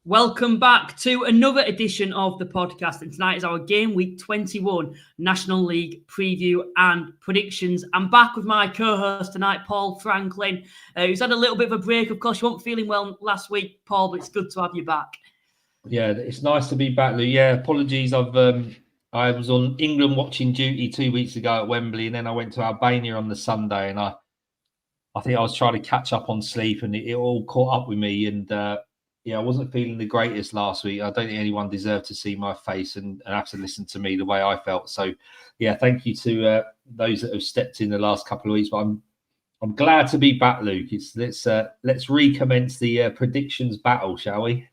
Welcome back to another edition of the podcast, and tonight is our Game Week 21 National League preview and predictions. I'm back with my co-host tonight, Paul Franklin, who's had a little bit of a break. Of course, you weren't feeling well last week, Paul, but it's good to have you back. Yeah, it's nice to be back, Lou. Yeah, apologies. I was on England watching duty 2 weeks ago at Wembley, and then I went to Albania on the Sunday, and I think I was trying to catch up on sleep, and it all caught up with me, and I wasn't feeling the greatest last week. I don't think anyone deserved to see my face and have to listen to me the way I felt. So, yeah, thank you to those that have stepped in the last couple of weeks. But I'm glad to be back, Luke. Let's recommence the predictions battle, shall we?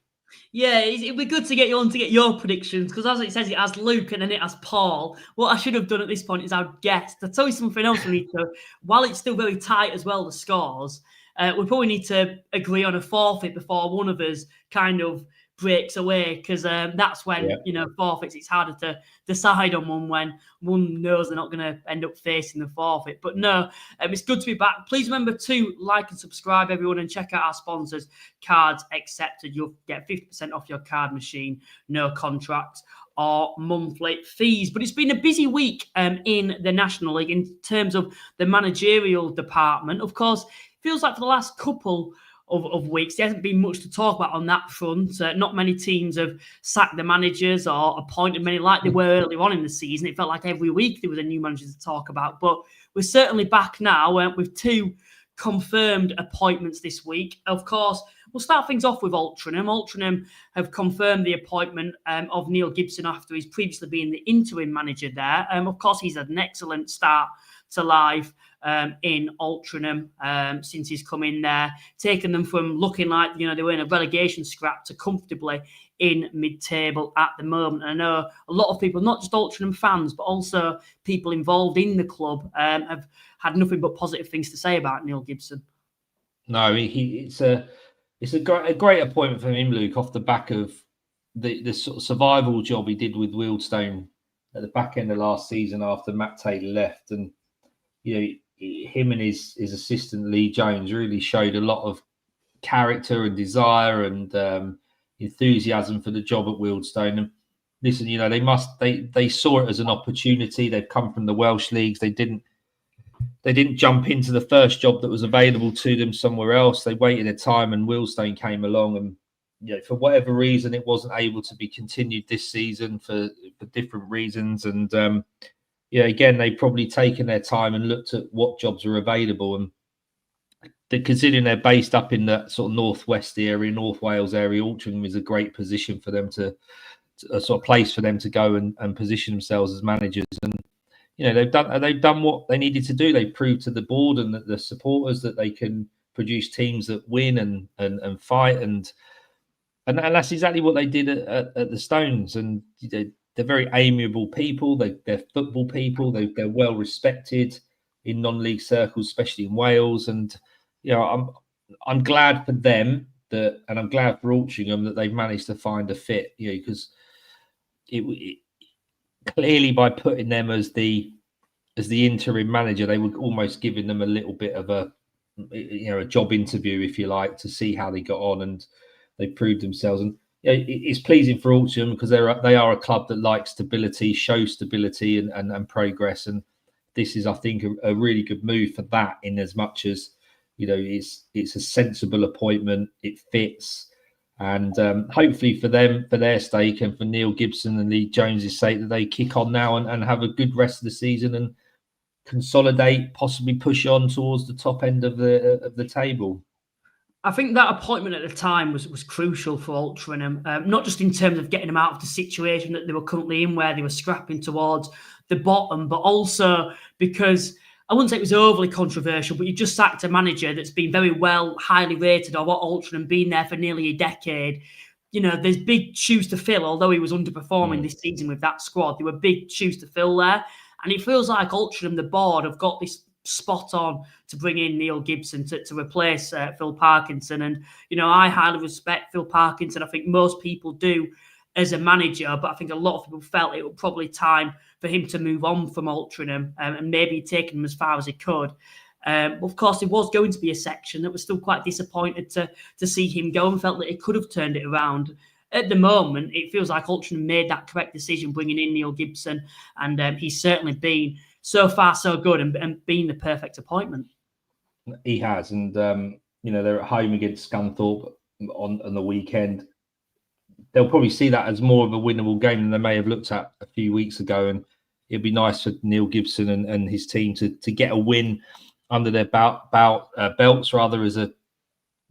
Yeah, it'd be good to get you on to get your predictions, because as it says, it has Luke and then it has Paul. What I should have done at this point is I'd guessed. I'll tell you something else we need to, while it's still very tight as well, the scores, we probably need to agree on a forfeit before one of us kind of breaks away, because that's when, forfeits, it's harder to decide on one when one knows they're not going to end up facing the forfeit. But no, it's good to be back. Please remember to like and subscribe, everyone, and check out our sponsors, Cards Accepted. You'll get 50% off your card machine, no contracts or monthly fees. But it's been a busy week in the National League in terms of the managerial department. Of course, feels like for the last couple of weeks, there hasn't been much to talk about on that front. Not many teams have sacked the managers or appointed many like they were earlier on in the season. It felt like every week there was a new manager to talk about. But we're certainly back now with two confirmed appointments this week. Of course, we'll start things off with Altrincham. Altrincham have confirmed the appointment of Neil Gibson after he's previously been the interim manager there. Of course, he's had an excellent start to life in Altrincham since he's come in there, taken them from looking like they were in a relegation scrap to comfortably in mid-table at the moment. And I know a lot of people, not just Altrincham fans, but also people involved in the club, have had nothing but positive things to say about Neil Gibson. No, it's a great appointment for him, Luke, off the back of the sort of survival job he did with Wealdstone at the back end of last season after Matt Taylor left. And him and his assistant Lee Jones really showed a lot of character and desire and enthusiasm for the job at Wealdstone. And listen, they saw it as an opportunity. They've come from the Welsh leagues. They didn't jump into the first job that was available to them somewhere else. They waited a time, and Wealdstone came along, and for whatever reason, it wasn't able to be continued this season for different reasons. And again, they've probably taken their time and looked at what jobs are available. And considering they're based up in that sort of northwest area, North Wales area, Altrincham is a great position for them to a sort of place for them to go and position themselves as managers. And they've done what they needed to do. They've proved to the board and the supporters that they can produce teams that win and fight, and that's exactly what they did at the Stones. And they're very amiable people. They're football people. They're well respected in non-league circles, especially in Wales. And I'm glad for them and I'm glad for Altrincham that they've managed to find a fit. Because it clearly, by putting them as the interim manager, they were almost giving them a little bit of a job interview, if you like, to see how they got on, and they proved themselves. And it's pleasing for Altrincham because they are a club that likes stability, shows stability and progress. And this is, I think, a really good move for that, in as much as it's a sensible appointment. It fits. And hopefully for them, for their stake, and for Neil Gibson and Lee Jones' sake, that they kick on now and have a good rest of the season and consolidate, possibly push on towards the top end of the table. I think that appointment at the time was crucial for Altrincham, not just in terms of getting them out of the situation that they were currently in, where they were scrapping towards the bottom, but also because I wouldn't say it was overly controversial, but you just sacked a manager that's been very well, highly rated, or what Altrincham, been there for nearly a decade. There's big shoes to fill, although he was underperforming this season with that squad. There were big shoes to fill there. And it feels like Altrincham, the board, have got this spot on to bring in Neil Gibson to replace Phil Parkinson. And, I highly respect Phil Parkinson. I think most people do as a manager, but I think a lot of people felt it was probably time for him to move on from Altrincham and maybe take him as far as he could. Of course, there was going to be a section that was still quite disappointed to see him go and felt that he could have turned it around. At the moment, it feels like Altrincham made that correct decision, bringing in Neil Gibson, and he's certainly been so far so good and been the perfect appointment. He has, and they're at home against Scunthorpe on the weekend. They'll probably see that as more of a winnable game than they may have looked at a few weeks ago, and it'd be nice for Neil Gibson and his team to get a win under their belts, rather, as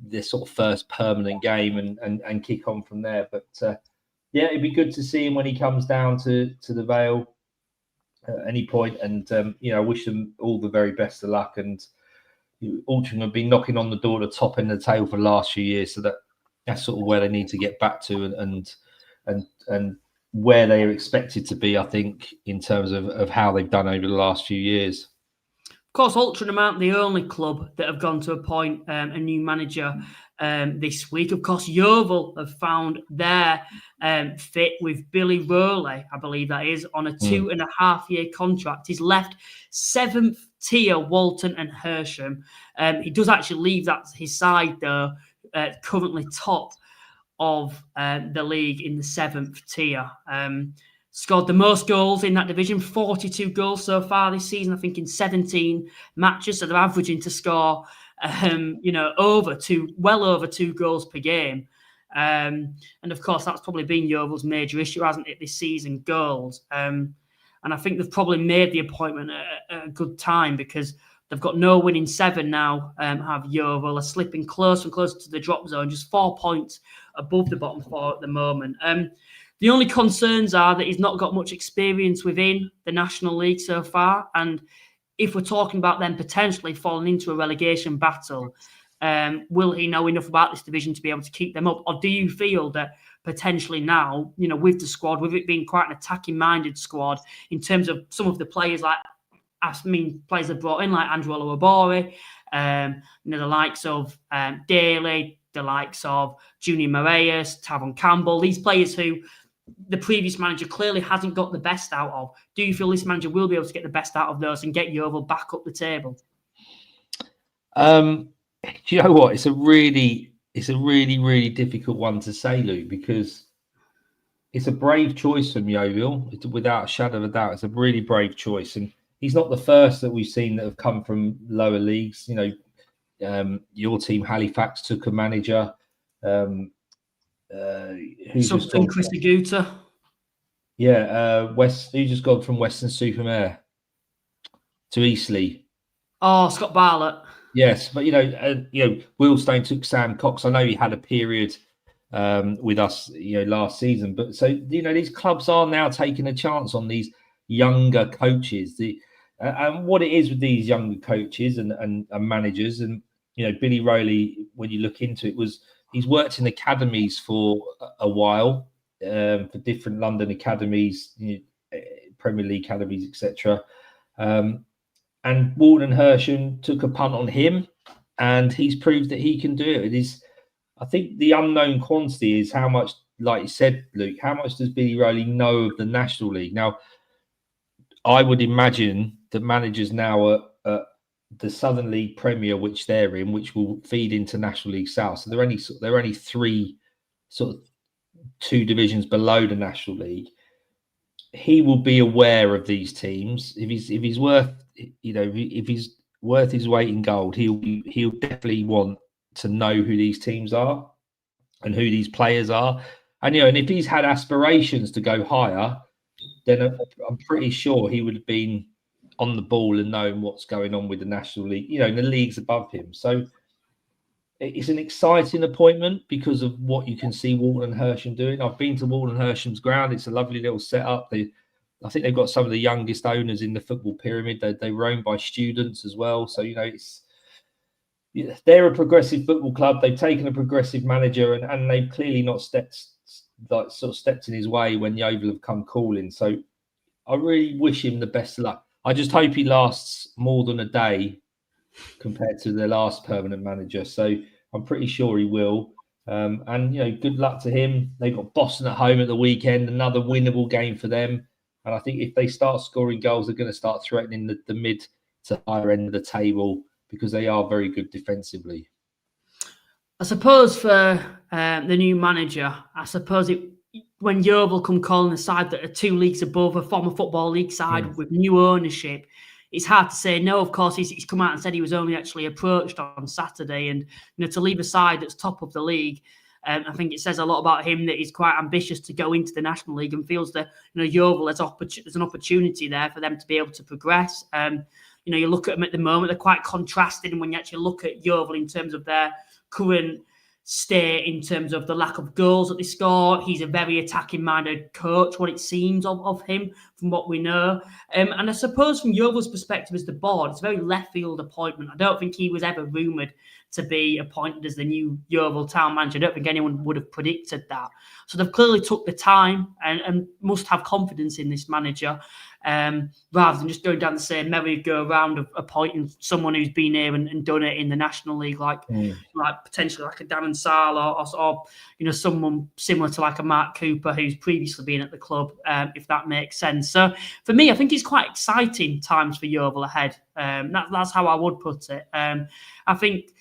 this sort of first permanent game and kick on from there. But it'd be good to see him when he comes down to the Vale at any point, and I wish them all the very best of luck. And Altrincham have been knocking on the door at the top end of the table for the last few years, so that's sort of where they need to get back to and where they are expected to be, I think, in terms of how they've done over the last few years. Of course, Altrincham aren't the only club that have gone to appoint a new manager this week. Of course, Yeovil have found their fit with Billy Rowley, I believe that is, on a 2.5-year contract. He's left 7th tier Walton and Hersham. He does actually leave his side, though, currently top of the league in the 7th tier. Scored the most goals in that division, 42 goals so far this season, I think, in 17 matches. So they're averaging to score, well over 2 goals per game. And of course, that's probably been Yeovil's major issue, hasn't it, this season, goals. And I think they've probably made the appointment at a good time, because they've got no win in 7 now, have Yeovil. Are slipping closer and closer to the drop zone, just 4 points above the bottom 4 at the moment. The only concerns are that he's not got much experience within the National League so far. And if we're talking about them potentially falling into a relegation battle, will he know enough about this division to be able to keep them up? Or do you feel that potentially now, with the squad, with it being quite an attacking-minded squad, in terms of some of the players players they've brought in, like Andrew Oluwabori, the likes of Daly, the likes of Junior Moraes, Tavon Campbell, these players who the previous manager clearly hasn't got the best out of. Do you feel this manager will be able to get the best out of those and get Yeovil back up the table? Do you know what? It's a really, really difficult one to say, Luke, because it's a brave choice from Yeovil, without a shadow of a doubt. It's a really brave choice, and he's not the first that we've seen that have come from lower leagues. Your team, Halifax, took a manager. Something Chris Aguta. Yeah, who just gone from Western-super-Mare to Eastleigh? Oh, Scott Bartlett. Yes, but Wealdstone took Sam Cox. I know he had a period with us, last season. But so these clubs are now taking a chance on these younger coaches. And what it is with these younger coaches and managers, and Billy Rowley, when you look into it, he's worked in academies for a while, for different London academies, Premier League academies, etc. And Walton and Hersham took a punt on him, and he's proved that he can do it. It is, I think, the unknown quantity is how much, like you said, Luke, how much does Billy Rowley know of the National League? Now, I would imagine that managers now are the Southern League Premier, which they're in, which will feed into National League South. So they're only 3, sort of 2 divisions below the National League. He will be aware of these teams. If he's worth, if he's worth his weight in gold, he'll definitely want to know who these teams are and who these players are. And and if he's had aspirations to go higher, then I'm pretty sure he would have been on the ball and knowing what's going on with the National League, in the leagues above him. So it's an exciting appointment because of what you can see Walton and Hersham doing. I've been to Walton and Hersham's ground. It's a lovely little setup. I think they've got some of the youngest owners in the football pyramid. They were owned by students as well. So, they're a progressive football club. They've taken a progressive manager, and they've clearly not stepped in his way when Yeovil have come calling. So I really wish him the best of luck. I just hope he lasts more than a day compared to the last permanent manager. So I'm pretty sure he will. And good luck to him. They've got Boston at home at the weekend, another winnable game for them. And I think if they start scoring goals, they're going to start threatening the mid to higher end of the table, because they are very good defensively. I suppose for the new manager, I suppose when Yeovil come calling a side that are 2 leagues above a former Football League side with new ownership, it's hard to say no. Of course, he's come out and said he was only actually approached on Saturday, and to leave a side that's top of the league, I think it says a lot about him that he's quite ambitious to go into the National League and feels that Yeovil there's an opportunity there for them to be able to progress. You look at them at the moment; they're quite contrasting when you actually look at Yeovil in terms of their current state, in terms of the lack of goals that they score. He's a very attacking-minded coach, what it seems of him, from what we know. And I suppose from Yeovil's perspective as the board, it's a very left-field appointment. I don't think he was ever rumoured to be appointed as the new Yeovil town manager. I don't think anyone would have predicted that. So they've clearly took the time and must have confidence in this manager, rather than just going down the same merry-go-round of appointing someone who's been here and done it in the National League, like potentially like a Darren Sarl or someone similar to like a Mark Cooper who's previously been at the club, if that makes sense. So for me, I think it's quite exciting times for Yeovil ahead. That's how I would put it. I think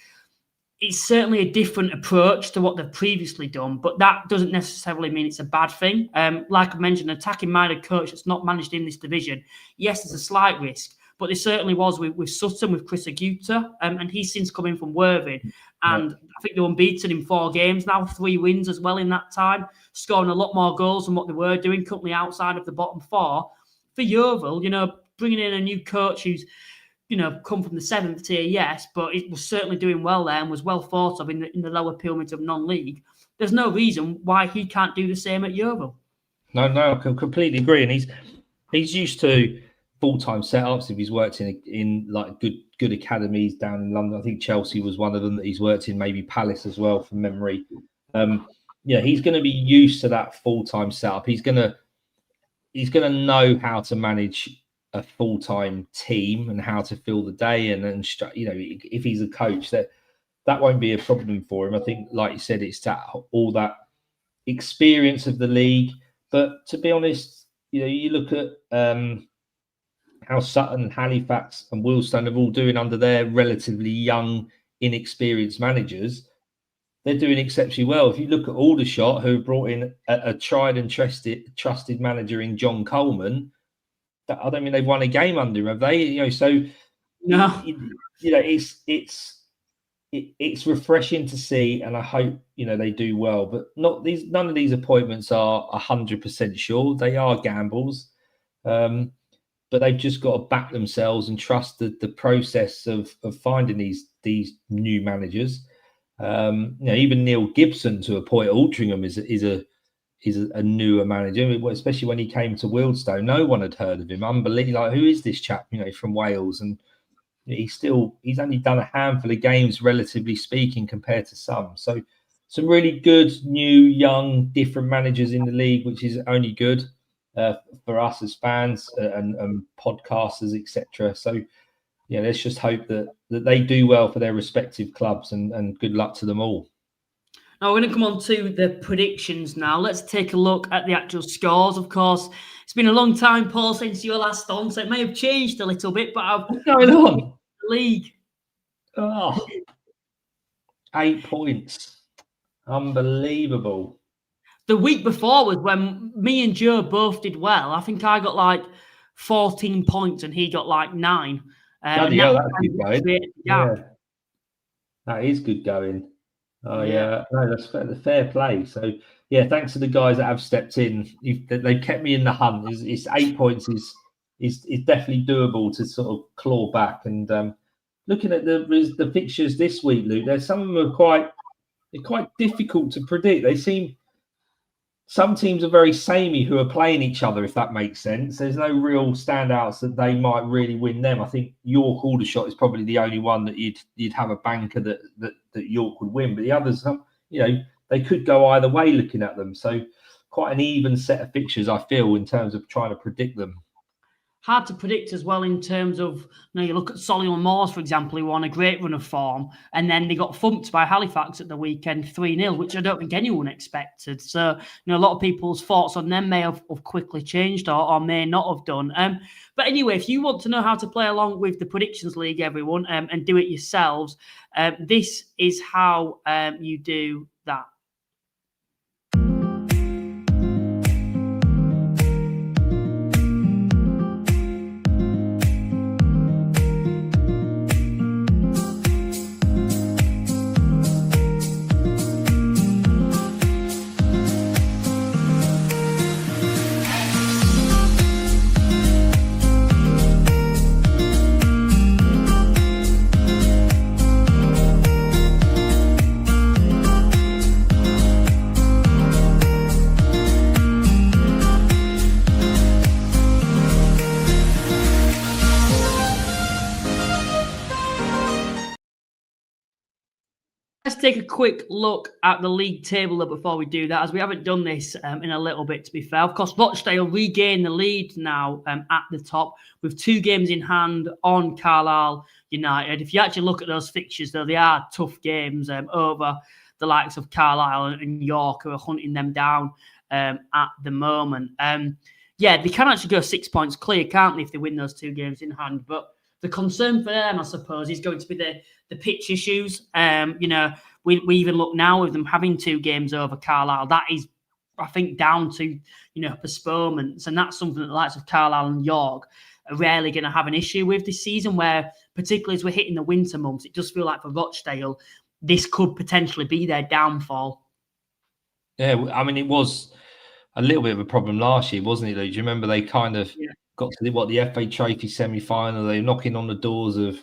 it's certainly a different approach to what they've previously done, but that doesn't necessarily mean it's a bad thing. Like I mentioned, an attacking-minded coach that's not managed in this division, yes, there's a slight risk, but there certainly was with Sutton, with Chris Aguta, and he's since come in from Worthing, and I think they're unbeaten in 4 games now, 3 wins as well in that time, scoring a lot more goals than what they were doing, currently outside of the bottom 4. For Yeovil, bringing in a new coach who's come from the 7th tier, yes, but it was certainly doing well there and was well thought of in the lower pyramids of non-league. There's no reason why he can't do the same at Yeovil. No, I can completely agree. And he's used to full-time setups. If he's worked in like good academies down in London, I think Chelsea was one of them that he's worked in, maybe Palace as well from memory. He's going to be used to that full-time setup. He's going to know how to manage a full-time team and how to fill the day, and if he's a coach, that won't be a problem for him. I think, like you said, it's all that experience of the league. But to be honest, you look at how Sutton, Halifax and Wealdstone are all doing under their relatively young, inexperienced managers. They're doing exceptionally well. If you look at Aldershot, who brought in a tried and trusted manager in John Coleman, I don't mean they've won a game under him, have they? No. It's refreshing to see, and I hope they do well. But none of these appointments are 100% sure. They are gambles, but they've just got to back themselves and trust the process of finding these new managers. Even Neil Gibson to appoint Altrincham is a newer manager, especially when he came to Wealdstone. No one had heard of him. Unbelievable. Like, who is this chap, from Wales? And he's only done a handful of games, relatively speaking, compared to some. So some really good, new, young, different managers in the league, which is only good for us as fans and podcasters, etc. So, let's just hope that they do well for their respective clubs, and good luck to them all. Now, we're going to come on to the predictions now. Let's take a look at the actual scores. Of course, it's been a long time, Paul, since you were last on, so it may have changed a little bit, but what's going on? The league. 8 points. Unbelievable. The week before was when me and Joe both did well. I think I got like 14 points and he got like 9. Bloody hell, that's good going. Yeah. That is good going. Oh yeah, no, that's fair play. So thanks to the guys that have stepped in. They've kept me in the hunt. It's 8 points is definitely doable to sort of claw back. And looking at the fixtures this week, Luke, there's some of them are quite difficult to predict. Some teams are very samey who are playing each other, if that makes sense. There's no real standouts that they might really win them. I think York Aldershot is probably the only one that you'd have a banker that York would win. But the others, they could go either way looking at them. So quite an even set of fixtures, I feel, in terms of trying to predict them. hard to predict as well in terms of, you look at Solihull Moors, for example, who were on a great run of form, and then they got thumped by Halifax at the weekend 3-0, which I don't think anyone expected. So, a lot of people's thoughts on them may have quickly changed or may not have done. But anyway, if you want to know how to play along with the Predictions League, everyone, and do it yourselves, this is how you do that. Let's take a quick look at the league table before we do that, as we haven't done this in a little bit, to be fair. Of course, Rochdale regain the lead now at the top with 2 games in hand on Carlisle United. If you actually look at those fixtures, though, they are tough games over the likes of Carlisle and York, who are hunting them down at the moment. They can actually go 6 points clear, can't they, if they win those 2 games in hand? But the concern for them, I suppose, is going to be the pitch issues. We even look now with them having 2 games over Carlisle. That is, I think, down to, postponements. And that's something that the likes of Carlisle and York are rarely going to have an issue with this season, where, particularly as we're hitting the winter months, it does feel like for Rochdale, this could potentially be their downfall. Yeah, I mean, it was a little bit of a problem last year, wasn't it, Lou? Do you remember they kind of got to the FA Trophy semi-final? They were knocking on the doors of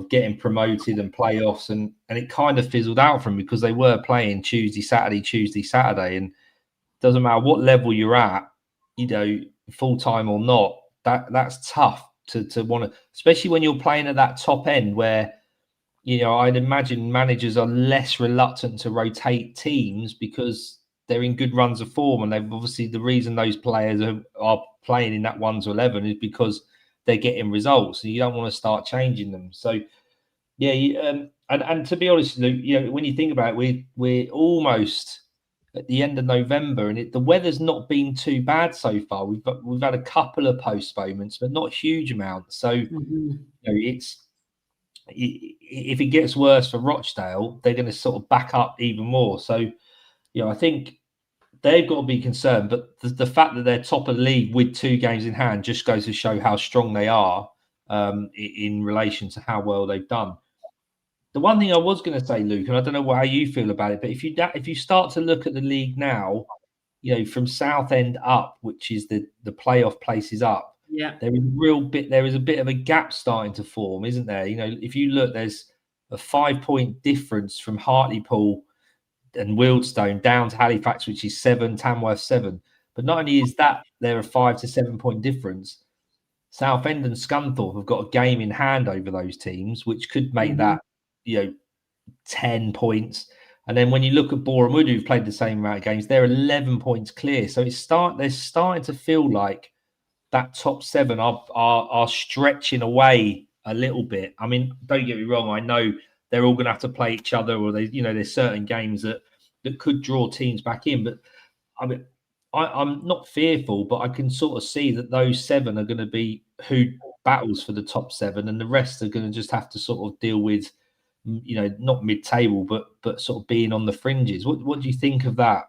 getting promoted and playoffs, and it kind of fizzled out for them because they were playing Tuesday, Saturday, and it doesn't matter what level you're at, full-time or not, that's tough to want to, especially when you're playing at that top end where, I'd imagine managers are less reluctant to rotate teams because they're in good runs of form, and they've obviously, the reason those players are playing in that 1 to 11 is because they're getting results, and you don't want to start changing them. So, and to be honest, Luke, when you think about it, we're almost at the end of November, and the weather's not been too bad so far. We've had a couple of postponements, but not huge amounts. So, it's, if it gets worse for Rochdale, they're going to sort of back up even more. So, I think they've got to be concerned, but the fact that they're top of the league with 2 games in hand just goes to show how strong they are in relation to how well they've done. The one thing I was going to say, Luke, and I don't know how you feel about it, but if you start to look at the league now, from Southend up, which is the playoff places up, there is a bit of a gap starting to form, isn't there? If you look, there's a 5-point difference from Hartlepool and Wealdstone down to Halifax, which is 7, Tamworth 7. But not only is that there a 5 to 7 point difference, Southend and Scunthorpe have got a game in hand over those teams, which could make that 10 points. And then when you look at Boreham Wood, who've played the same amount of games, they're 11 points clear. So they're starting to feel like that top 7 are stretching away a little bit. I mean, don't get me wrong, I know they're all going to have to play each other, or there's certain games that could draw teams back in. But I mean, I'm not fearful, but I can sort of see that those 7 are going to be who battles for the top 7, and the rest are going to just have to sort of deal with, not mid-table, but sort of being on the fringes. What do you think of that?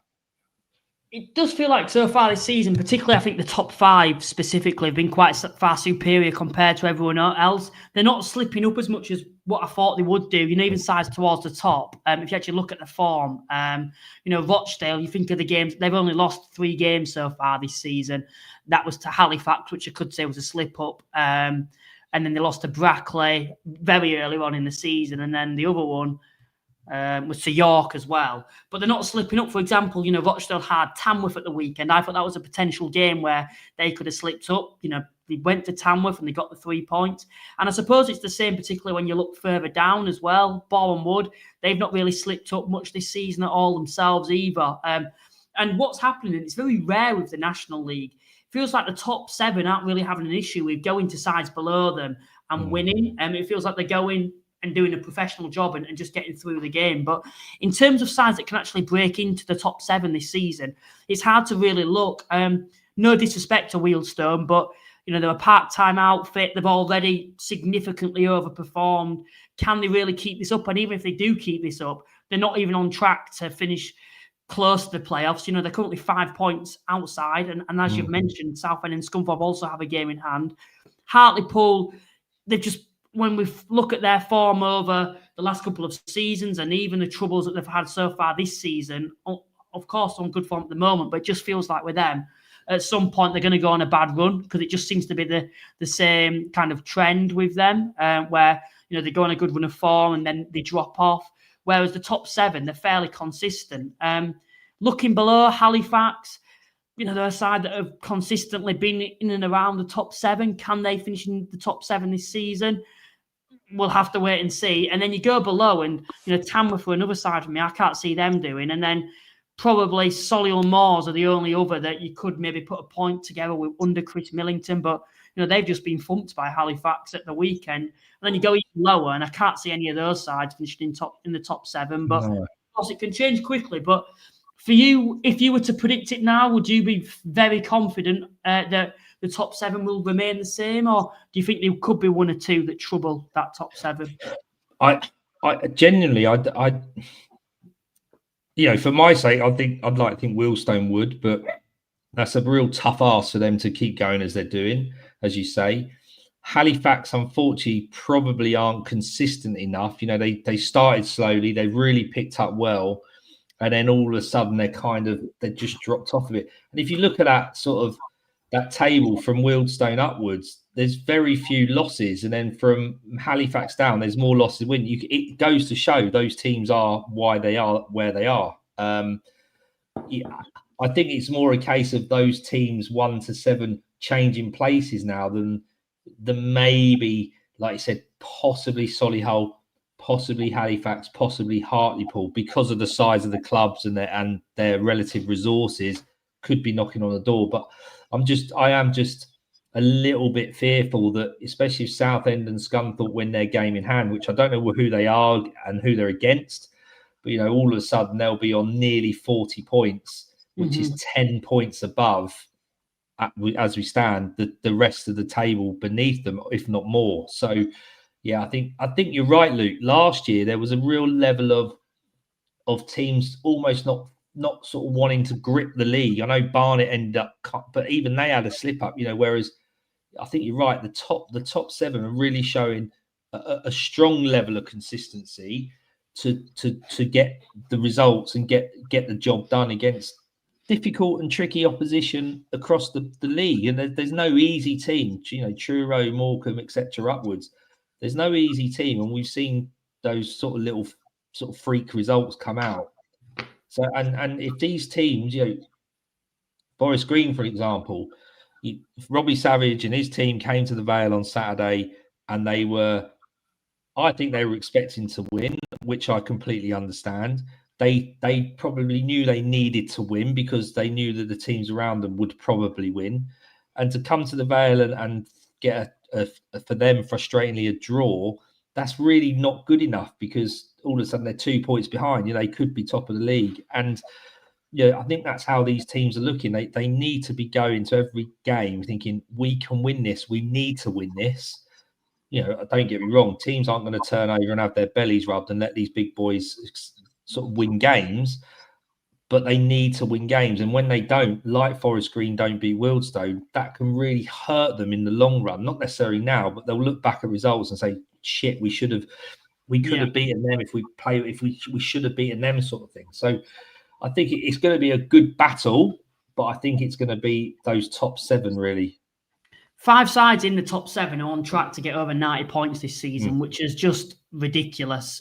It does feel like so far this season, particularly I think the top 5 specifically, have been quite far superior compared to everyone else. They're not slipping up as much as what I thought they would do, even sides towards the top. If you actually look at the form, Rochdale, you think of the games, they've only lost 3 games so far this season. That was to Halifax, which I could say was a slip up. And then they lost to Brackley very early on in the season. And then the other one was to York as well. But they're not slipping up. For example, Rochdale had Tamworth at the weekend. I thought that was a potential game where they could have slipped up. They went to Tamworth and they got the 3 points. And I suppose it's the same, particularly when you look further down as well. Boreham Wood, they've not really slipped up much this season at all themselves either. And what's happening, it's very rare with the National League. It feels like the top 7 aren't really having an issue with going to sides below them and winning. It feels like they're going and doing a professional job and just getting through the game. But in terms of sides that can actually break into the top 7 this season, it's hard to really look. No disrespect to Wealdstone, but they're a part-time outfit. They've already significantly overperformed. Can they really keep this up? And even if they do keep this up, they're not even on track to finish close to the playoffs. They're currently 5 points outside. And as you've mentioned, Southend and Scunthorpe also have a game in hand. Hartlepool, they've just, when we look at their form over the last couple of seasons and even the troubles that they've had so far this season, of course, on good form at the moment, but it just feels like with them, at some point they're going to go on a bad run because it just seems to be the same kind of trend with them where, they go on a good run of form and then they drop off. Whereas the top 7, they're fairly consistent. Looking below, Halifax, they're a side that have consistently been in and around the top 7. Can they finish in the top 7 this season? We'll have to wait and see. And then you go below and, Tamworth were another side for me. I can't see them doing. And then probably Solihull Moors are the only other that you could maybe put a point together with under Chris Millington. But, they've just been thumped by Halifax at the weekend. And then you go even lower and I can't see any of those sides finishing in the top 7. But of course it can change quickly. But for you, if you were to predict it now, would you be very confident that the top 7 will remain the same? Or do you think there could be 1 or 2 that trouble that top 7? I genuinely, for my sake, I'd like to think Wealdstone would, but that's a real tough ask for them to keep going as they're doing, as you say. Halifax, unfortunately, probably aren't consistent enough. They started slowly, they really picked up well, and then all of a sudden they just dropped off of it. And if you look at that sort of that table from Wealdstone upwards, there's very few losses, and then from Halifax down, there's more losses than win. It goes to show those teams are why they are where they are. I think it's more a case of those teams 1 to 7 changing places now than maybe, like you said, possibly Solihull, possibly Halifax, possibly Hartlepool, because of the size of the clubs and their relative resources, could be knocking on the door. But I am just a little bit fearful that, especially if Southend and Scunthorpe win their game in hand, which I don't know who they are and who they're against, but all of a sudden they'll be on nearly 40 points, which is 10 points above, as we stand, the rest of the table beneath them, if not more. So, yeah, I think you're right, Luke. Last year there was a real level of teams almost not sort of wanting to grip the league. I know Barnet ended up, but even they had a slip up. Whereas I think you're right. The top 7 are really showing a strong level of consistency to get the results and get the job done against difficult and tricky opposition across the league. And there's no easy team, Truro, Morecambe, etc. upwards. There's no easy team. And we've seen those sort of little sort of freak results come out. So, and if these teams, Forest Green, for example, Robbie Savage and his team came to the Vale on Saturday and I think they were expecting to win, which I completely understand. They probably knew they needed to win because they knew that the teams around them would probably win. And to come to the Vale and get for them, frustratingly, a draw, that's really not good enough because all of a sudden they're 2 points behind. They could be top of the league. And I think that's how these teams are looking. They need to be going to every game thinking, we can win this. We need to win this. Don't get me wrong. Teams aren't going to turn over and have their bellies rubbed and let these big boys sort of win games, but they need to win games. And when they don't, like Forest Green don't beat Wealdstone, that can really hurt them in the long run. Not necessarily now, but they'll look back at results and say, shit, we could have beaten them if we should have beaten them, sort of thing. So I think it's going to be a good battle, but I think it's going to be those top 7 really. 5 sides in the top 7 are on track to get over 90 points this season, which is just ridiculous.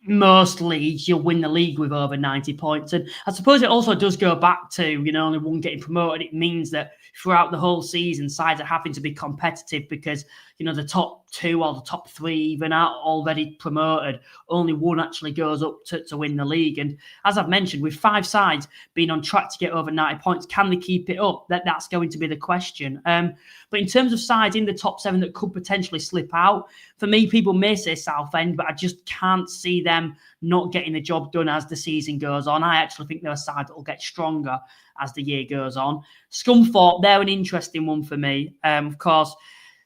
Most leagues, you'll win the league with over 90 points. And I suppose it also does go back to, only one getting promoted. It means that throughout the whole season, sides are having to be competitive because, the top 2 or the top 3 even are already promoted. Only one actually goes up to win the league. And as I've mentioned, with 5 sides being on track to get over 90 points, can they keep it up? That's going to be the question. But in terms of sides in the top 7 that could potentially slip out, for me, people may say Southend, but I just can't see them not getting the job done as the season goes on. I actually think they're a side that will get stronger as the year goes on. Scunthorpe, they're an interesting one for me. Of course,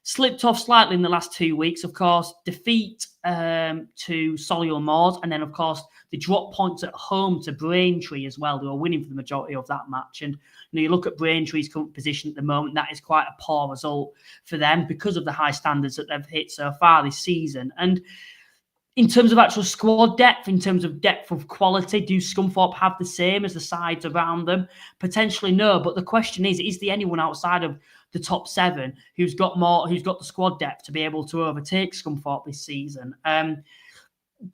slipped off slightly in the last 2 weeks, of course. Defeat to Solihull Moors, and then, of course, they drop points at home to Braintree as well. They were winning for the majority of that match. And you look at Braintree's current position at the moment, that is quite a poor result for them because of the high standards that they've hit so far this season. And in terms of actual squad depth, in terms of depth of quality, do Scunthorpe have the same as the sides around them? Potentially no, but the question is there anyone outside of the top 7 who's got the squad depth to be able to overtake Scunthorpe this season?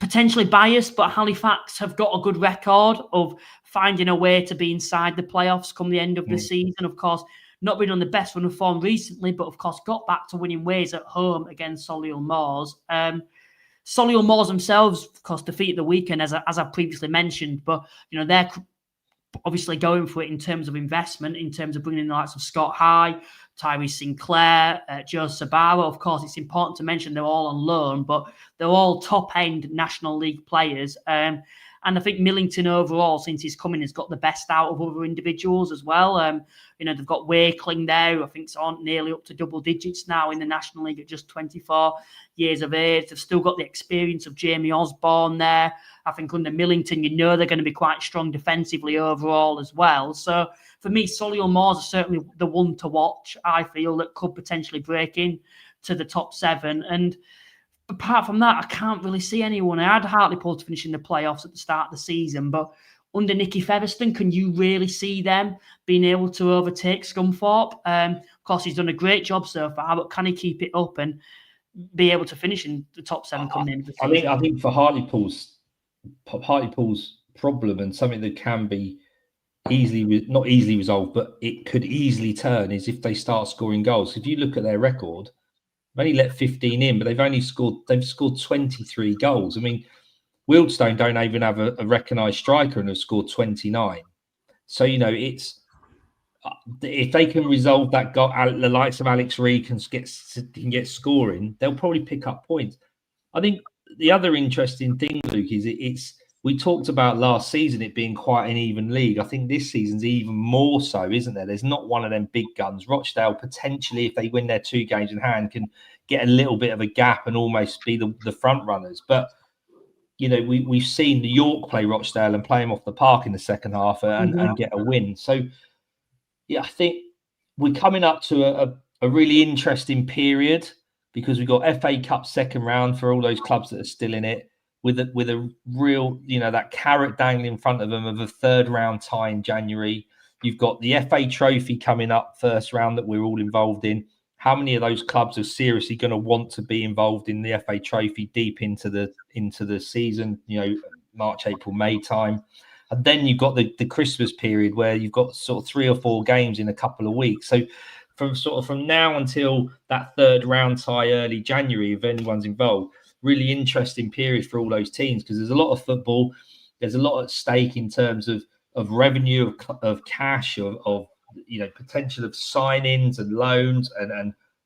Potentially biased, but Halifax have got a good record of finding a way to be inside the playoffs come the end of the season. Of course, not been on the best run of form recently, but of course got back to winning ways at home against Solihull Moors. Solihull Moors themselves, of course, defeated the weekend, as I previously mentioned, but they're obviously going for it in terms of investment, in terms of bringing in the likes of Scott High, Tyree Sinclair, Joe Sabaro. Of course, it's important to mention they're all on loan, but they're all top-end National League players. And I think Millington overall, since he's coming, has got the best out of other individuals as well. They've got Wakeling there, who I think's on nearly up to double digits now in the National League at just 24 years of age. They've still got the experience of Jamie Osborne there. I think under Millington, they're going to be quite strong defensively overall as well. So for me, Solihull Moors are certainly the one to watch, I feel, that could potentially break in to the top 7. And apart from that, I can't really see anyone. I had Hartlepool to finish in the playoffs at the start of the season, but under Nicky Featherstone, can you really see them being able to overtake Scunthorpe? Of course, he's done a great job so far, but can he keep it up and be able to finish in the top 7 coming in? I think for Hartlepool's problem, and something that can be not easily resolved, but it could easily turn, is if they start scoring goals. If you look at their record, they've only let 15 in, but they've scored 23 goals. I mean, Wealdstone don't even have a recognised striker and have scored 29. So, it's if they can resolve that goal, the likes of Alex Reid can get scoring, they'll probably pick up points. I think the other interesting thing, Luke, is we talked about last season it being quite an even league. I think this season's even more so, isn't there? There's not one of them big guns. Rochdale potentially, if they win their 2 games in hand, can get a little bit of a gap and almost be the front runners. But we've seen New York play Rochdale and play them off the park in the second half and get a win. So yeah, I think we're coming up to a really interesting period, because we've got FA Cup second round for all those clubs that are still in it, with a real, that carrot dangling in front of them of a 3rd round tie in January. You've got the FA Trophy coming up first round that we're all involved in. How many of those clubs are seriously going to want to be involved in the FA Trophy deep into the season, March, April, May time? And then you've got the Christmas period where you've got sort of 3 or 4 games in a couple of weeks. So from now until that 3rd round tie early January, if anyone's involved, really interesting period for all those teams, because there's a lot of football, there's a lot at stake in terms of revenue, of cash, of potential of sign-ins and loans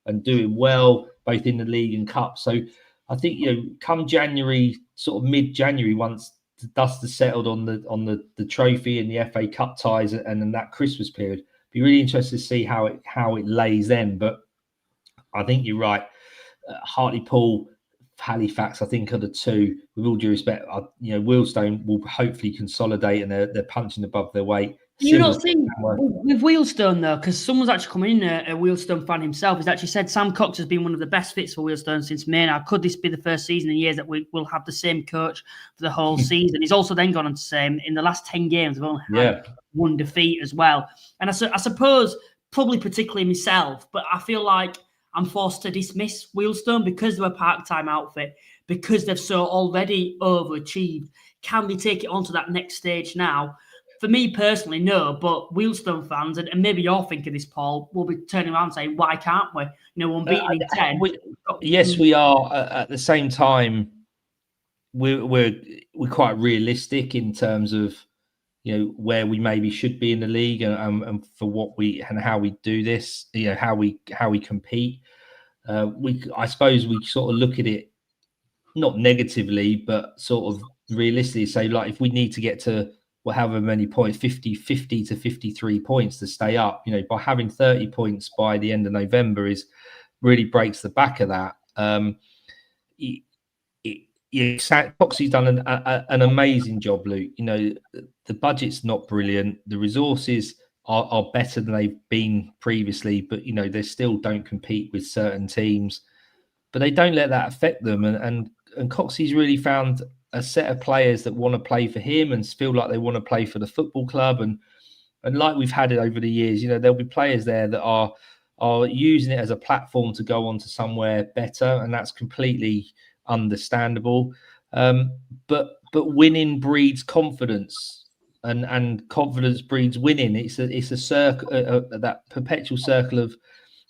and doing well both in the league and cup. So I think come January, sort of mid-January, once the dust is settled on the trophy and the FA Cup ties and then that Christmas period, be really interested to see how it lays then. But I think you're right. Hartlepool, Halifax, I think, are the 2. With all due respect, Wealdstone will hopefully consolidate and they're punching above their weight. You don't think with Wealdstone, though, because someone's actually come in, a Wealdstone fan himself, has actually said Sam Cox has been one of the best fits for Wealdstone since May. Now, could this be the first season in years that we will have the same coach for the whole season? He's also then gone on to say in the last 10 games, we've only had 1 defeat as well. And I suppose, probably particularly myself, but I feel like I'm forced to dismiss Wealdstone because they're a part-time outfit, because they've so already overachieved. Can they take it on to that next stage now? For me personally, no, but Wealdstone fans, and maybe you're thinking this, Paul, will be turning around saying, why can't we? Unbeaten in 10. Yes, we are. At the same time, we're quite realistic in terms of where we maybe should be in the league and for what we and how we do this, how we compete. I suppose we sort of look at it not negatively, but sort of realistically say, like, if we need to get to however many points, 50 to 53 points to stay up, by having 30 points by the end of November is really breaks the back of that. Foxy's done an amazing job, Luke. The budget's not brilliant. The resources are better than they've been previously, but they still don't compete with certain teams. But they don't let that affect them. And Coxey's really found a set of players that want to play for him and feel like they want to play for the football club. And like we've had it over the years, there'll be players there that are using it as a platform to go on to somewhere better, and that's completely understandable. But winning breeds confidence, and confidence breeds winning. It's a circle, that perpetual circle of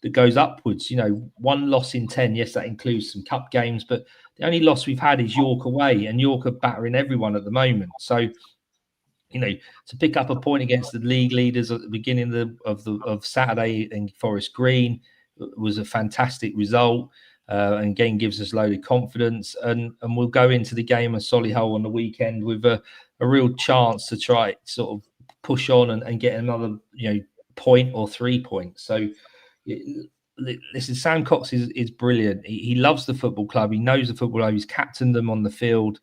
that goes upwards. One loss in 10, yes, that includes some cup games, but the only loss we've had is York away, and York are battering everyone at the moment. So to pick up a point against the league leaders at the beginning of Saturday in Forest Green was a fantastic result, and again gives us load of confidence. And we'll go into the game of Solihull on the weekend with a real chance to try sort of push on and get another point or 3 points. So listen, Sam Cox is brilliant. He loves the football club. He knows the football club. He's captained them on the field.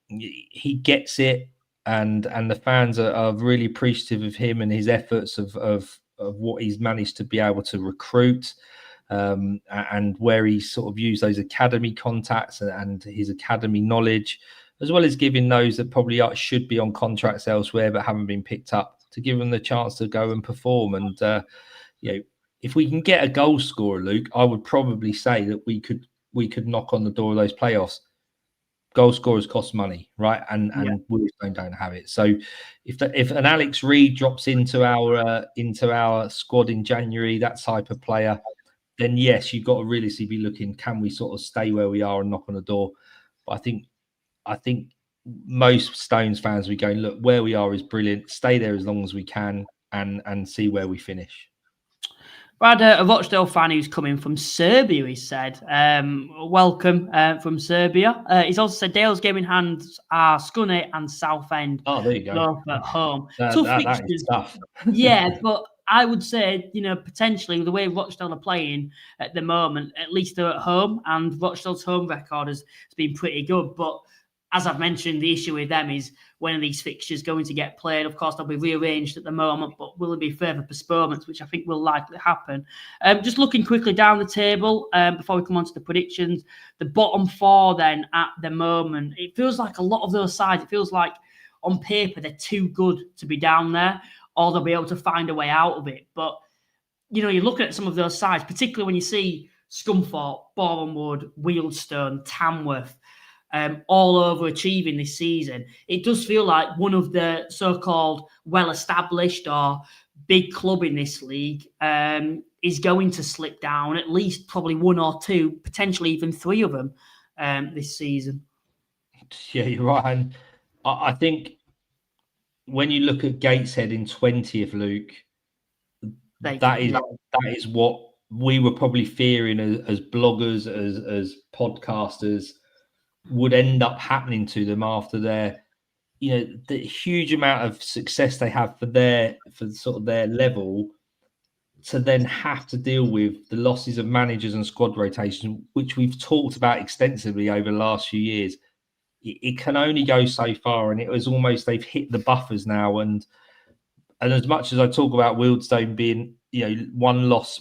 He gets it. And the fans are really appreciative of him and his efforts of what he's managed to be able to recruit, and where he sort of used those academy contacts and his academy knowledge, as well as giving those that probably should be on contracts elsewhere but haven't been picked up, to give them the chance to go and perform. And if we can get a goal scorer, Luke, I would probably say that we could knock on the door of those playoffs. Goal scorers cost money, right? And Wealdstone don't have it. So if an Alex Reid drops into our squad in January, that type of player, then yes, you've got to realistically be looking, can we sort of stay where we are and knock on the door? But I think most Stones fans will be going, look, where we are is brilliant. Stay there as long as we can and see where we finish. Brad, a Rochdale fan who's coming from Serbia, he said. Welcome from Serbia. He's also said Dale's game in hand are Scunny and Southend. Oh, there you go. Both at home. That is tough. Yeah, but I would say, potentially the way Rochdale are playing at the moment, at least they're at home, and Rochdale's home record has been pretty good. But as I've mentioned, the issue with them is when are these fixtures going to get played? Of course, they'll be rearranged at the moment, but will there be further postponements, which I think will likely happen? Just looking quickly down the table before we come on to the predictions, the bottom four then at the moment, it feels like a lot of those sides, it feels like on paper they're too good to be down there, or they'll be able to find a way out of it. But, you look at some of those sides, particularly when you see Scunthorpe, Bournemouth, Wealdstone, Tamworth, all overachieving this season, it does feel like one of the so-called well-established or big club in this league is going to slip down, at least probably one or two, potentially even three of them this season. Yeah, you're right. And I think when you look at Gateshead in 20th, Luke, that is what we were probably fearing as bloggers, as podcasters, would end up happening to them after their, the huge amount of success they have for sort of their level, to then have to deal with the losses of managers and squad rotation, which we've talked about extensively over the last few years. It can only go so far, and it was almost they've hit the buffers now. And as much as I talk about Wealdstone being, one loss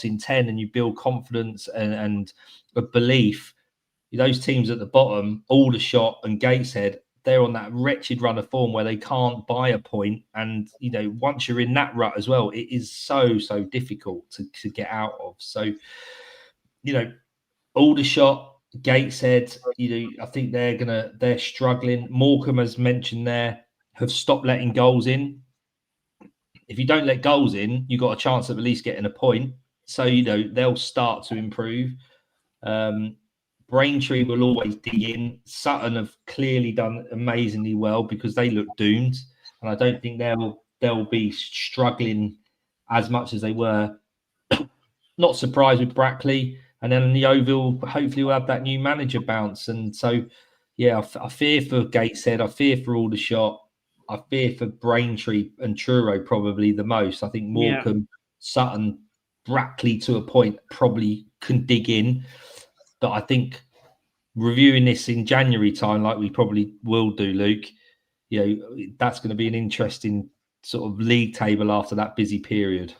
in 10, and you build confidence and a belief, those teams at the bottom, Aldershot and Gateshead, they're on that wretched run of form where they can't buy a point. And, once you're in that rut as well, it is so difficult to get out of. So, Aldershot, Gateshead, I think they're struggling. Morecambe, as mentioned there, have stopped letting goals in. If you don't let goals in, you've got a chance of at least getting a point. So, they'll start to improve. Braintree will always dig in. Sutton have clearly done amazingly well because they look doomed. And I don't think they'll be struggling as much as they were. Not surprised with Brackley. And then in the Oval, hopefully we'll have that new manager bounce. And so, yeah, I fear for Gateshead. I fear for Aldershot. I fear for Braintree and Truro probably the most. I think Morecambe, Sutton, Brackley to a point probably can dig in. But I think reviewing this in January time, like we probably will do, Luke, that's going to be an interesting sort of league table after that busy period.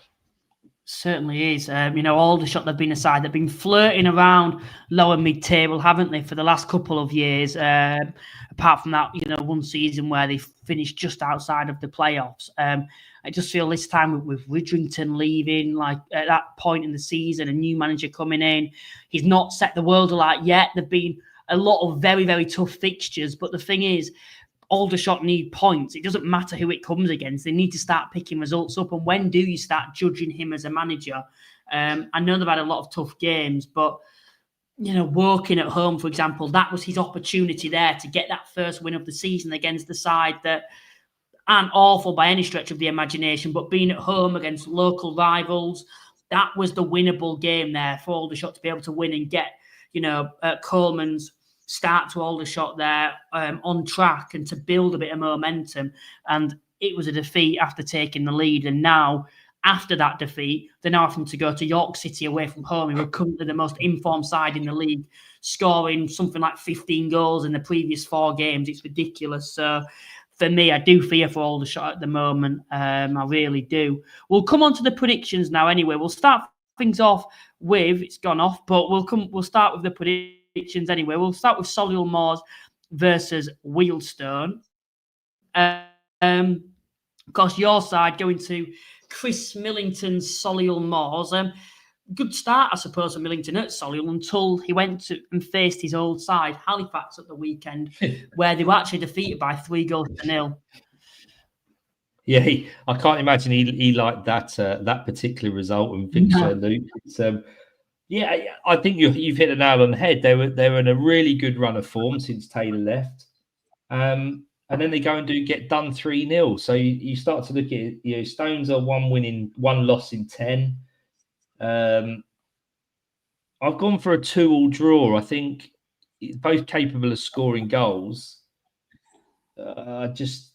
Certainly is. Aldershot, they've been a side that've been flirting around lower mid-table, haven't they, for the last couple of years? Apart from that, one season where they finished just outside of the playoffs. I just feel this time with Widrington leaving, like at that point in the season, a new manager coming in, he's not set the world alight yet. There've been a lot of very, very tough fixtures, but the thing is, Aldershot need points. It doesn't matter who it comes against. They need to start picking results up. And when do you start judging him as a manager? I know they've had a lot of tough games, but, Woking at home, for example, that was his opportunity there to get that first win of the season against the side that aren't awful by any stretch of the imagination, but being at home against local rivals, that was the winnable game there for Aldershot to be able to win and get, Coleman's start to Aldershot there on track and to build a bit of momentum. And it was a defeat after taking the lead. And now, after that defeat, they're now having to go to York City away from home, who are currently the most informed side in the league, scoring something like 15 goals in the previous 4 games. It's ridiculous. So for me, I do fear for Aldershot at the moment. I really do. We'll come on to the predictions now anyway. We'll start things off with, it's gone off, but we'll start with the predictions anyway. We'll start with Solihull Moors versus Wealdstone. Of course, your side going to Chris Millington's Solihull Moors. Good start, I suppose, for Millington at Solihull until he went and faced his old side, Halifax, at the weekend, where they were actually defeated by 3-0. Yeah, I can't imagine he liked that particular result and fixture, Luke. It's, I think you've hit the nail on the head. They were in a really good run of form since Taylor left. And then they go and get done 3-0. So you start to look at it, Stones are 1 win, 1 loss in 10. I've gone for a 2-2 draw. I think both capable of scoring goals. 2-2.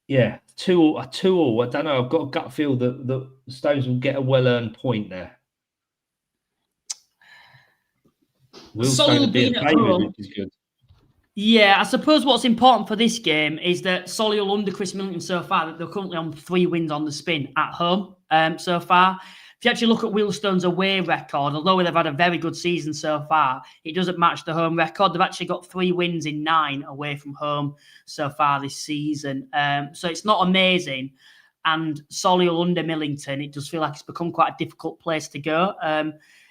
I don't know. I've got a gut feel that Stones will get a well-earned point there. Wealdstone will be a favourite, which is good. Yeah, I suppose what's important for this game is that Solihull under Chris Millington so far, that they're currently on 3 wins on the spin at home so far. If you actually look at Wealdstone's away record, although they've had a very good season so far, it doesn't match the home record. They've actually got 3 wins in 9 away from home so far this season. So it's not amazing. And Solihull under Millington, it does feel like it's become quite a difficult place to go.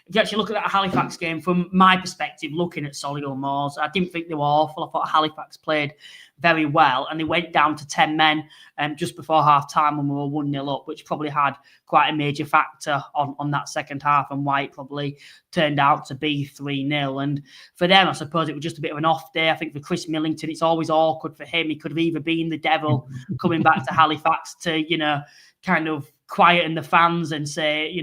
If you actually look at that Halifax game, from my perspective, looking at Solihull Moors, I didn't think they were awful. I thought Halifax played very well, and they went down to 10 men just before half-time when we were 1-0 up, which probably had quite a major factor on that second half and why it probably turned out to be 3-0. And for them, I suppose it was just a bit of an off day. I think for Chris Millington, it's always awkward for him. He could have either been the devil coming back to Halifax to, kind of quieten the fans and say,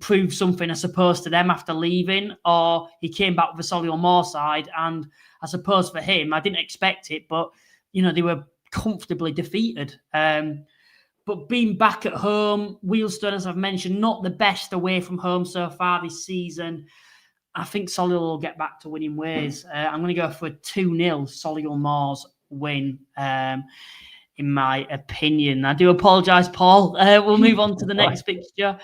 prove something, I suppose, to them after leaving, or he came back with a Solihull Moors side, and I suppose for him, I didn't expect it, but they were comfortably defeated. But being back at home, Wealdstone, as I've mentioned, not the best away from home so far this season. I think Solihull will get back to winning ways. I'm going to go for a 2-0 Solihull Moors win, in my opinion. I do apologise, Paul. We'll move on to the next fixture.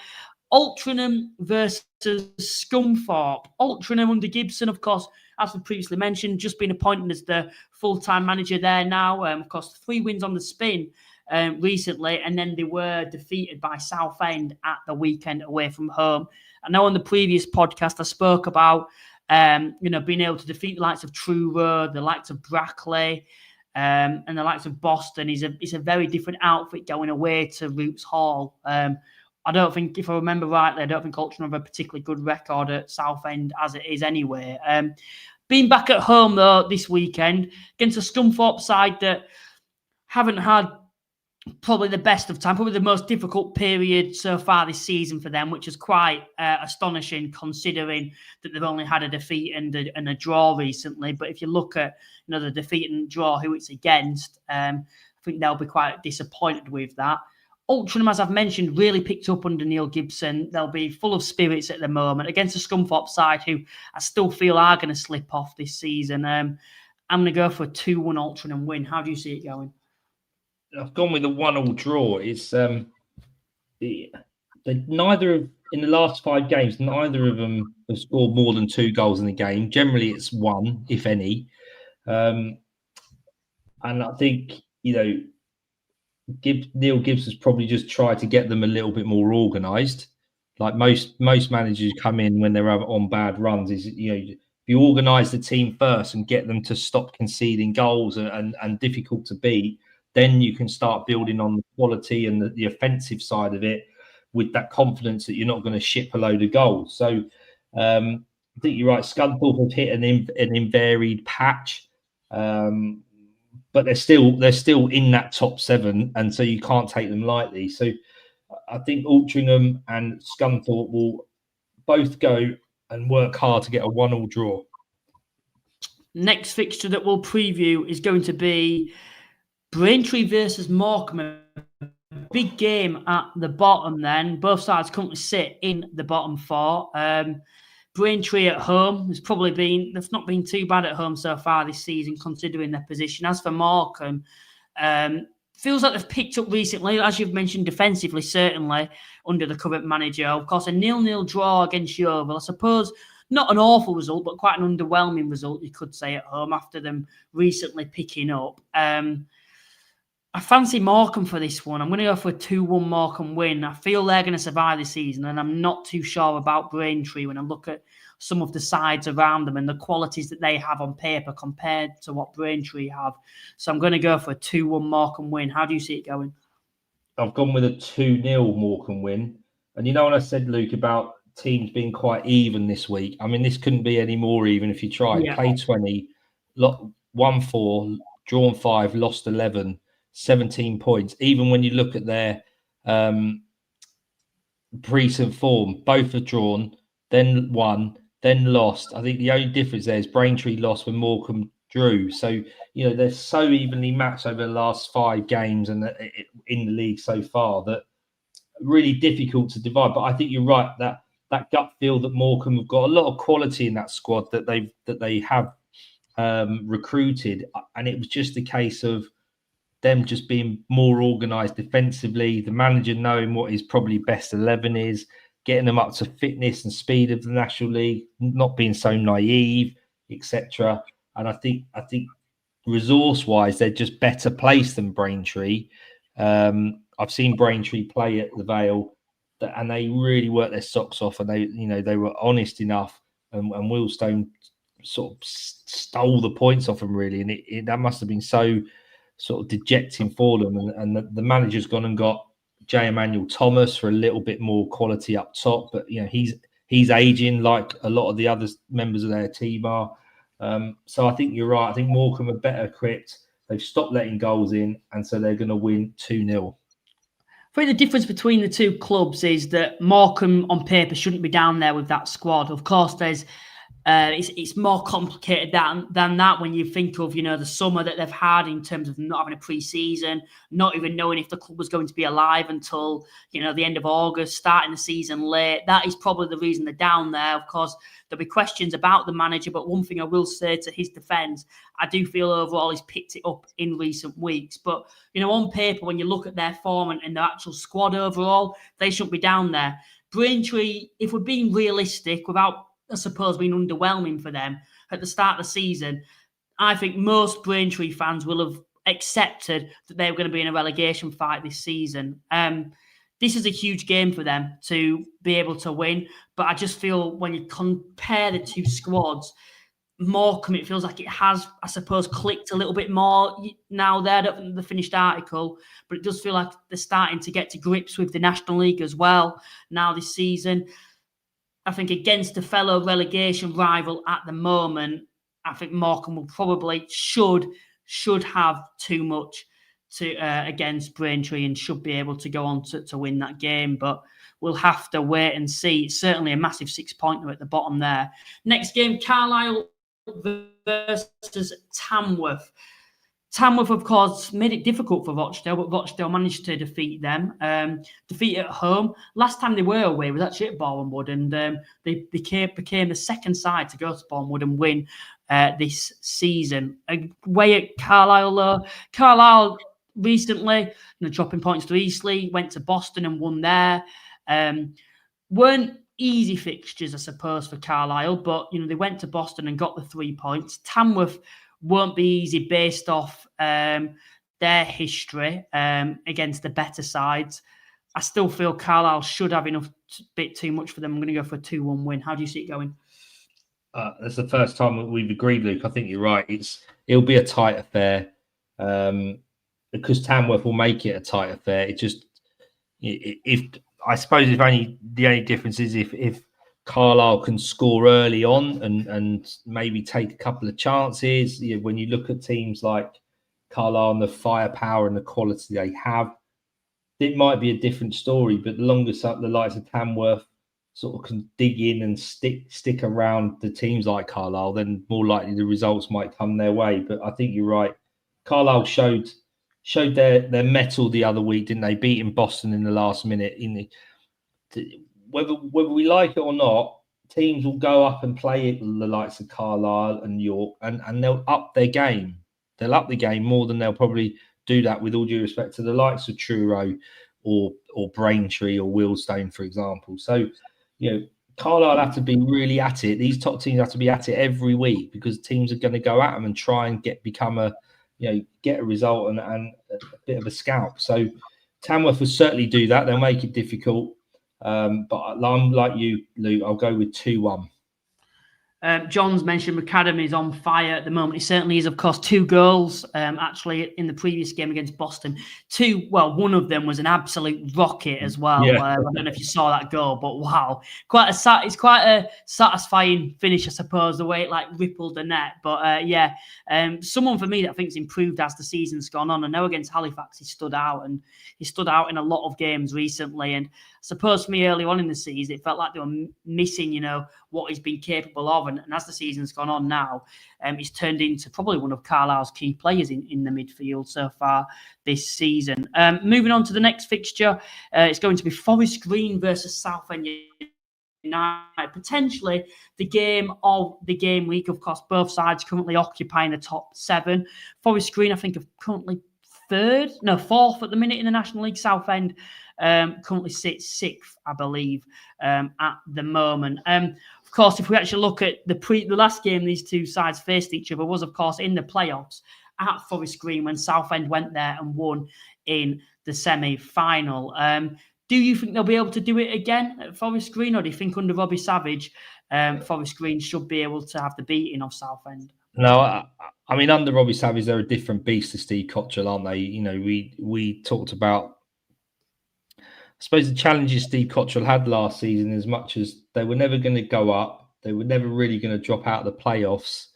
Altrincham versus Scunthorpe. Altrincham under Gibson, of course, as we previously mentioned, just been appointed as the full-time manager there now. Of course, 3 wins on the spin recently, and then they were defeated by Southend at the weekend away from home. I know on the previous podcast I spoke about, being able to defeat the likes of Truro, the likes of Brackley, And the likes of Boston is a very different outfit going away to Roots Hall. I don't think, if I remember rightly, I don't think Altrincham have a particularly good record at Southend as it is anyway. Being back at home, though, this weekend against a Scunthorpe side that haven't had probably the best of time, probably the most difficult period so far this season for them, which is quite astonishing considering that they've only had a defeat and a draw recently. But if you look at the defeat and draw, who it's against, I think they'll be quite disappointed with that. Altrincham, as I've mentioned, really picked up under Neil Gibson. They'll be full of spirits at the moment against a Scunthorpe side who I still feel are going to slip off this season. I'm going to go for a 2-1 Altrincham win. How do you see it going? I've gone with a 1-1 draw. It's neither of in the last 5 games, neither of them have scored more than 2 goals in the game. Generally, it's 1, if any. And I think Neil Gibbs probably just tried to get them a little bit more organised. Like most managers come in when they're on bad runs, is if you organise the team first and get them to stop conceding goals and difficult to beat, then you can start building on the quality and the offensive side of it with that confidence that you're not going to ship a load of goals. So I think you're right. Scunthorpe have hit an invaried patch, but they're still in that top 7, and so you can't take them lightly. So I think Altrincham and Scunthorpe will both go and work hard to get a 1-1 draw. Next fixture that we'll preview is going to be Braintree versus Morecambe, a big game at the bottom then. Both sides currently sit in the bottom 4. Braintree at home they've not been too bad at home so far this season, considering their position. As for Morecambe, feels like they've picked up recently, as you've mentioned, defensively, certainly, under the current manager. Of course, a 0-0 draw against Yeovil, I suppose. Not an awful result, but quite an underwhelming result, you could say, at home after them recently picking up. I fancy Morecambe for this one. I'm going to go for a 2-1 Morecambe win. I feel they're going to survive this season, and I'm not too sure about Braintree when I look at some of the sides around them and the qualities that they have on paper compared to what Braintree have. So I'm going to go for a 2-1 Morecambe win. How do you see it going? I've gone with a 2-0 Morecambe win. And when I said, Luke, about teams being quite even this week, I mean, this couldn't be any more even if you tried. Yeah. Play 20, won 4, drawn 5, lost 11. 17 points. Even when you look at their recent form, both have drawn, then won, then lost. I think the only difference there is Braintree lost when Morecambe drew. So, they're so evenly matched over the last 5 games and in the league so far that really difficult to divide. But I think you're right, that gut feel that Morecambe have got a lot of quality in that squad that they have recruited. And it was just a case of them just being more organised defensively, the manager knowing what his probably best 11 is, getting them up to fitness and speed of the National League, not being so naive, etc. And I think resource-wise, they're just better placed than Braintree. I've seen Braintree play at the Vale, and they really worked their socks off, and they were honest enough, and Wealdstone sort of stole the points off them really, and that must have been so sort of dejecting for them, and the manager's gone and got J. Emmanuel Thomas for a little bit more quality up top, but he's aging like a lot of the other members of their team are. So I think you're right. I think Morecambe are better equipped. They've stopped letting goals in, and so they're going to win 2-0. I think the difference between the two clubs is that Morecambe on paper shouldn't be down there with that squad. Of course, there's it's more complicated than that when you think of the summer that they've had in terms of not having a pre-season, not even knowing if the club was going to be alive until the end of August, starting the season late. That is probably the reason they're down there. Of course, there'll be questions about the manager, but one thing I will say to his defence, I do feel overall he's picked it up in recent weeks. But on paper, when you look at their form and their actual squad overall, they shouldn't be down there. Braintree, if we're being realistic, without I suppose being underwhelming for them at the start of the season, I think most Braintree fans will have accepted that they were going to be in a relegation fight this season. This is a huge game for them to be able to win, but I just feel when you compare the two squads, Morecambe, it feels like it has, I suppose, clicked a little bit more now there. I don't think the finished article, but it does feel like they're starting to get to grips with the National League as well now this season. I think against a fellow relegation rival at the moment, I think Morecambe will probably should have too much to against Braintree and should be able to go on to win that game. But we'll have to wait and see. It's certainly a massive 6-pointer at the bottom there. Next game, Carlisle versus Tamworth. Tamworth, of course, made it difficult for Rochdale, but Rochdale managed to defeat them. Defeat at home. Last time they were away was actually at Bournemouth, and they became the second side to go to Bournemouth and win this season. Away at Carlisle, though. Carlisle recently, dropping points to Eastleigh, went to Boston and won there. Weren't easy fixtures, I suppose, for Carlisle, but they went to Boston and got the 3 points. Tamworth won't be easy based off their history against the better sides. I still feel Carlisle should have enough, bit too much for them. I'm going to go for a 2-1 win. How do you see it going? That's the first time we've agreed, Luke. I think you're right. It'll be a tight affair because Tamworth will make it a tight affair. It just, I suppose the only difference is if Carlisle can score early on and maybe take a couple of chances. When you look at teams like Carlisle and the firepower and the quality they have, it might be a different story. But the longer the likes of Tamworth sort of can dig in and stick around the teams like Carlisle, then more likely the results might come their way. But I think you're right. Carlisle showed their mettle the other week, didn't they? Beating Boston in the last minute. Whether we like it or not, teams will go up and play it, the likes of Carlisle and York, and they'll up their game. They'll up the game more than they'll probably do that, with all due respect to the likes of Truro or Braintree or Wealdstone, for example. So, Carlisle have to be really at it. These top teams have to be at it every week because teams are going to go at them and try and get a result and a bit of a scalp. So Tamworth will certainly do that. They'll make it difficult. But I'm like you, Luke. I'll go with 2-1. John's mentioned McAdam is on fire at the moment. He certainly is, of course. 2 goals, actually, in the previous game against Boston. One of them was an absolute rocket as well. Yeah. I don't know if you saw that goal, but wow. It's quite a satisfying finish, I suppose, the way it rippled the net. But someone for me that I think's improved as the season's gone on. I know against Halifax he stood out, and he stood out in a lot of games recently. And I suppose for me early on in the season, it felt like they were missing, what he's been capable of. And as the season's gone on now, he's turned into probably one of Carlisle's key players in the midfield so far this season. Moving on to the next fixture, it's going to be Forest Green versus Southend United. Potentially the game of the game week. Of course, both sides currently occupying the top 7. Forest Green, I think, are currently 4th at the minute in the National League. Southend currently sits 6th, I believe, at the moment. Of course, if we actually look at the last game these two sides faced each other was, of course, in the playoffs at Forest Green when Southend went there and won in the semi-final. Do you think they'll be able to do it again at Forest Green, or do you think under Robbie Savage, Forest Green should be able to have the beating of Southend? No, I mean, under Robbie Savage, they're a different beast to Steve Cottrell, aren't they? We talked about, I suppose, the challenges Steve Cottrell had last season, as much as they were never going to go up, they were never really going to drop out of the playoffs.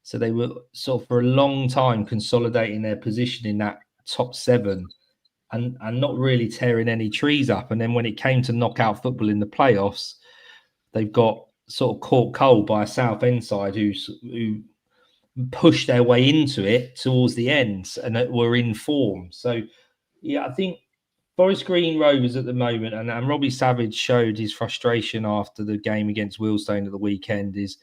So they were sort of for a long time consolidating their position in that top 7 and not really tearing any trees up. And then when it came to knockout football in the playoffs, they've got sort of caught cold by a Southend side who pushed their way into it towards the end and were in form. So, yeah, I think Forest Green Rovers at the moment, and Robbie Savage showed his frustration after the game against Wealdstone at the weekend, is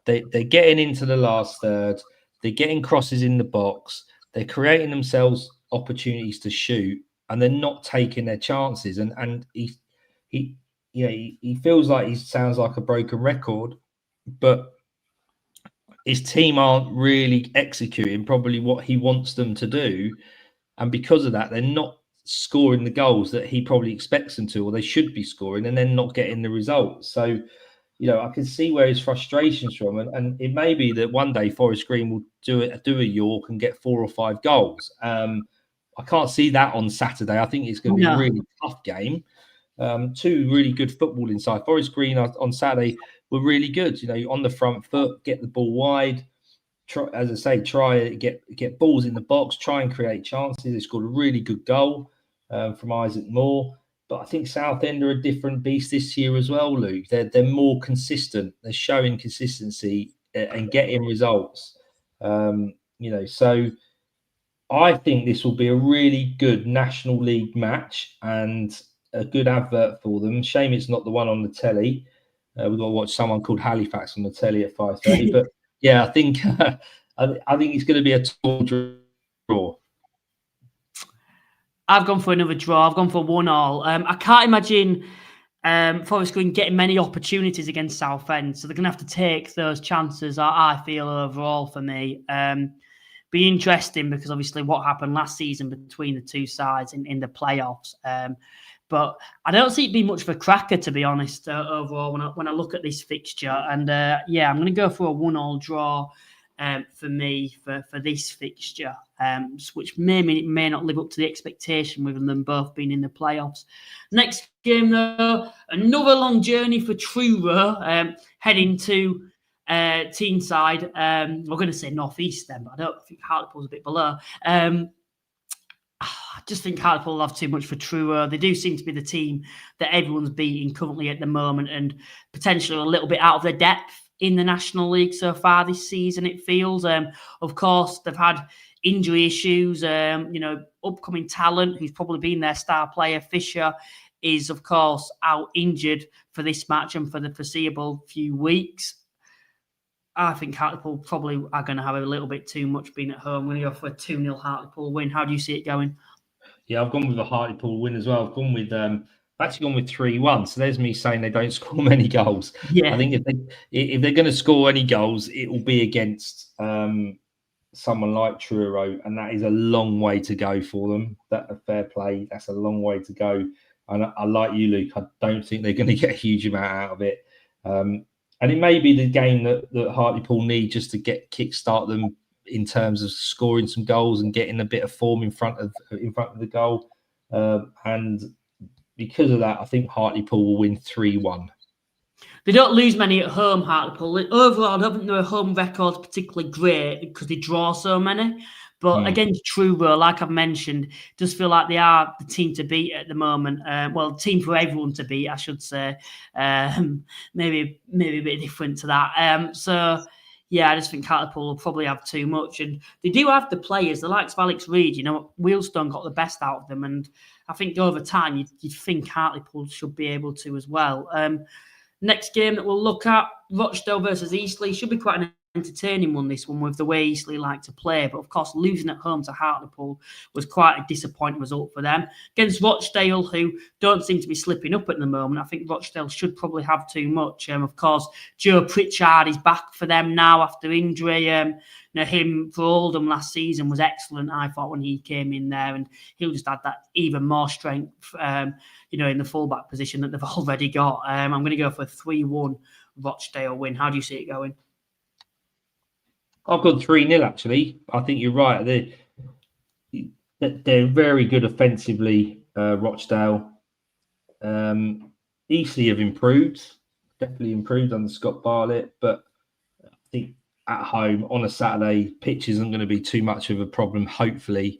they're getting into the last third, they're getting crosses in the box, they're creating themselves opportunities to shoot, and they're not taking their chances. And he feels like he sounds like a broken record, but his team aren't really executing probably what he wants them to do. And because of that, they're not scoring the goals that he probably expects them to, or they should be scoring, and then not getting the results. So, I can see where his frustration's from, and it may be that one day Forest Green will do a York and get 4 or 5 goals. I can't see that on Saturday. I think it's going to be a really tough game. Two really good football inside. Forest Green on Saturday were really good. On the front foot, get the ball wide. Try to get balls in the box. Try and create chances. They scored a really good goal from Isaac Moore. But I think Southend are a different beast this year as well, Luke. They're more consistent. They're showing consistency and getting results. So I think this will be a really good National League match and a good advert for them. Shame it's not the one on the telly. We've got to watch someone called Halifax on the telly at 5:30. But yeah, I think I think it's going to be a total draw. I've gone for another draw. I've gone for 1-1. I can't imagine Forest Green getting many opportunities against Southend, so they're going to have to take those chances, I feel, overall for me. Be interesting because obviously what happened last season between the two sides in the playoffs. But I don't see it being much of a cracker, to be honest, overall, when I look at this fixture. And I'm going to go for a 1-1 draw for me for this fixture, which may not live up to the expectation with them both being in the playoffs. Next game, though, another long journey for Truro, heading to Teesside. We're going to say North East then, but I don't think Hartlepool's a bit below. I just think Hartlepool will have too much for Truro. They do seem to be the team that everyone's beating currently at the moment, and potentially a little bit out of their depth in the National League so far this season, it feels. Of course, they've had injury issues. Upcoming talent who's probably been their star player, Fisher, is, of course, out injured for this match and for the foreseeable few weeks. I think Hartlepool probably are going to have a little bit too much being at home. I'm going to go for a 2-0 Hartlepool win. How do you see it going? Yeah, I've gone with a Hartlepool win as well. I've actually gone with 3-1. So there's me saying they don't score many goals. Yeah. I think if they're going to score any goals, it will be against someone like Truro, and that is a long way to go for them. That a fair play. That's a long way to go. And I like you, Luke. I don't think they're going to get a huge amount out of it. And it may be the game that Hartlepool need just to kickstart them in terms of scoring some goals and getting a bit of form in front of the goal. And because of that, I think Hartlepool will win 3-1. They don't lose many at home, Hartlepool. Overall, I don't think their home record's particularly great because they draw so many. But against Truro, like I've mentioned, does feel like they are the team to beat at the moment. The team for everyone to beat, I should say. Maybe a bit different to that. I just think Hartlepool will probably have too much. And they do have the players, the likes of Alex Reid. Wheelstone got the best out of them. And I think over time, you'd think Hartlepool should be able to as well. Next game that we'll look at, Rochdale versus Eastleigh. Should be quite an entertaining one, this one, with the way Eastleigh like to play. But of course, losing at home to Hartlepool was quite a disappointing result for them. Against Rochdale, who don't seem to be slipping up at the moment, I think Rochdale should probably have too much. Of course, Joe Pritchard is back for them now after injury. Him for Oldham last season was excellent, I thought, when he came in there, and he'll just add that even more strength, in the fullback position that they've already got. I'm going to go for a 3-1 Rochdale win. How do you see it going? I've gone 3-0, actually. I think you're right. They're very good offensively, Rochdale. Eastleigh have definitely improved under Scott Bartlett, but I think at home on a Saturday, pitch isn't going to be too much of a problem, hopefully.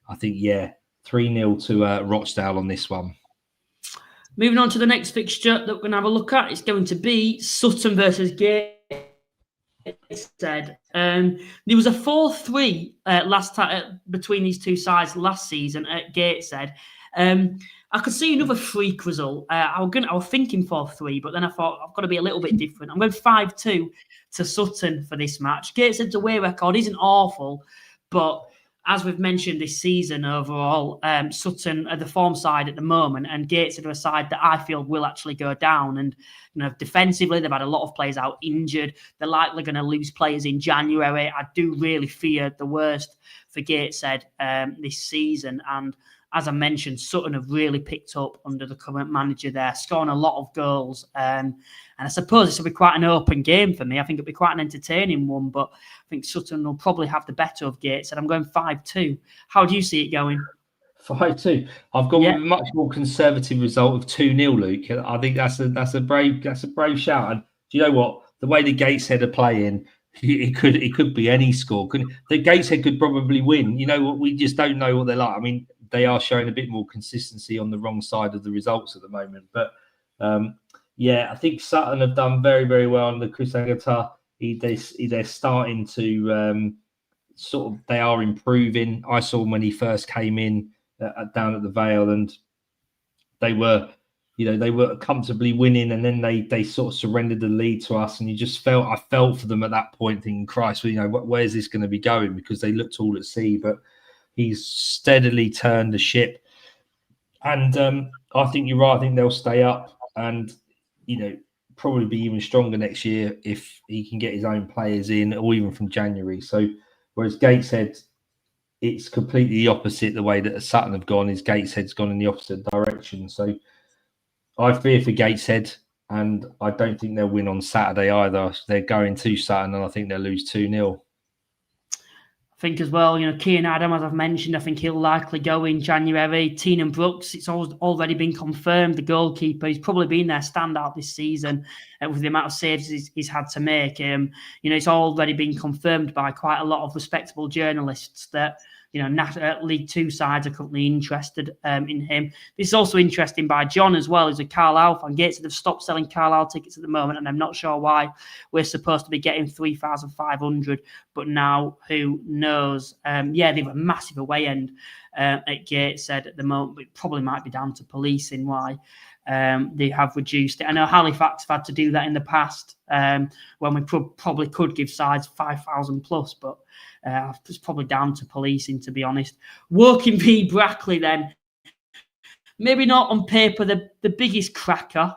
I think, 3-0 to Rochdale on this one. Moving on to the next fixture that we're going to have a look at, it's going to be Sutton versus Gateshead. There was a 4-3 last time between these two sides last season at Gateshead. I could see another freak result. I was thinking 4-3, but then I thought I've got to be a little bit different. I'm going 5-2 to Sutton for this match. Gateshead's away record isn't awful, but as we've mentioned this season overall, Sutton are the form side at the moment, and Gateshead are a side that I feel will actually go down. And defensively, they've had a lot of players out injured. They're likely going to lose players in January. I do really fear the worst for Gateshead this season, and as I mentioned, Sutton have really picked up under the current manager there, scoring a lot of goals. And I suppose this will be quite an open game for me. I think it'll be quite an entertaining one, but I think Sutton will probably have the better of Gateshead. I'm going 5-2. How do you see it going? 5-2. I've gone with a much more conservative result of 2-0, Luke. I think that's a brave shout. And do you know what? The way the Gateshead are playing, it could be any score. The Gateshead could probably win. You know what? We just don't know what they're like. I mean, they are showing a bit more consistency on the wrong side of the results at the moment. But I think Sutton have done very, very well under Chris Agata. They're starting to they are improving. I saw when he first came in down at the Vale, and they were comfortably winning, and then they sort of surrendered the lead to us, and I felt for them at that point, thinking, Christ, where's this going to be going? Because they looked all at sea, but he's steadily turned the ship, and I think you're right. I think they'll stay up, and probably be even stronger next year if he can get his own players in, or even from January. So, whereas Gateshead, it's completely the opposite. The way that Sutton have gone is Gateshead's gone in the opposite direction. So I fear for Gateshead, and I don't think they'll win on Saturday either. They're going to Sutton, and I think they'll lose 2-0. I think as well, Kean Adam, as I've mentioned, I think he'll likely go in January. Teenan Brooks, it's already been confirmed, the goalkeeper. He's probably been their standout this season with the amount of saves he's had to make. It's already been confirmed by quite a lot of respectable journalists that League Two sides are currently interested in him. This is also interesting by John as well. He's a Carlsile fan. Gateshead have stopped selling Carlsile tickets at the moment, and I'm not sure why. We're supposed to be getting 3,500, but now who knows? They have a massive away end at Gateshead at the moment, but it probably might be down to policing why. They have reduced it. I know Halifax have had to do that in the past when we probably could give sides 5,000 plus, but it's probably down to policing, to be honest. Woking v Brackley then. Maybe not on paper the biggest cracker.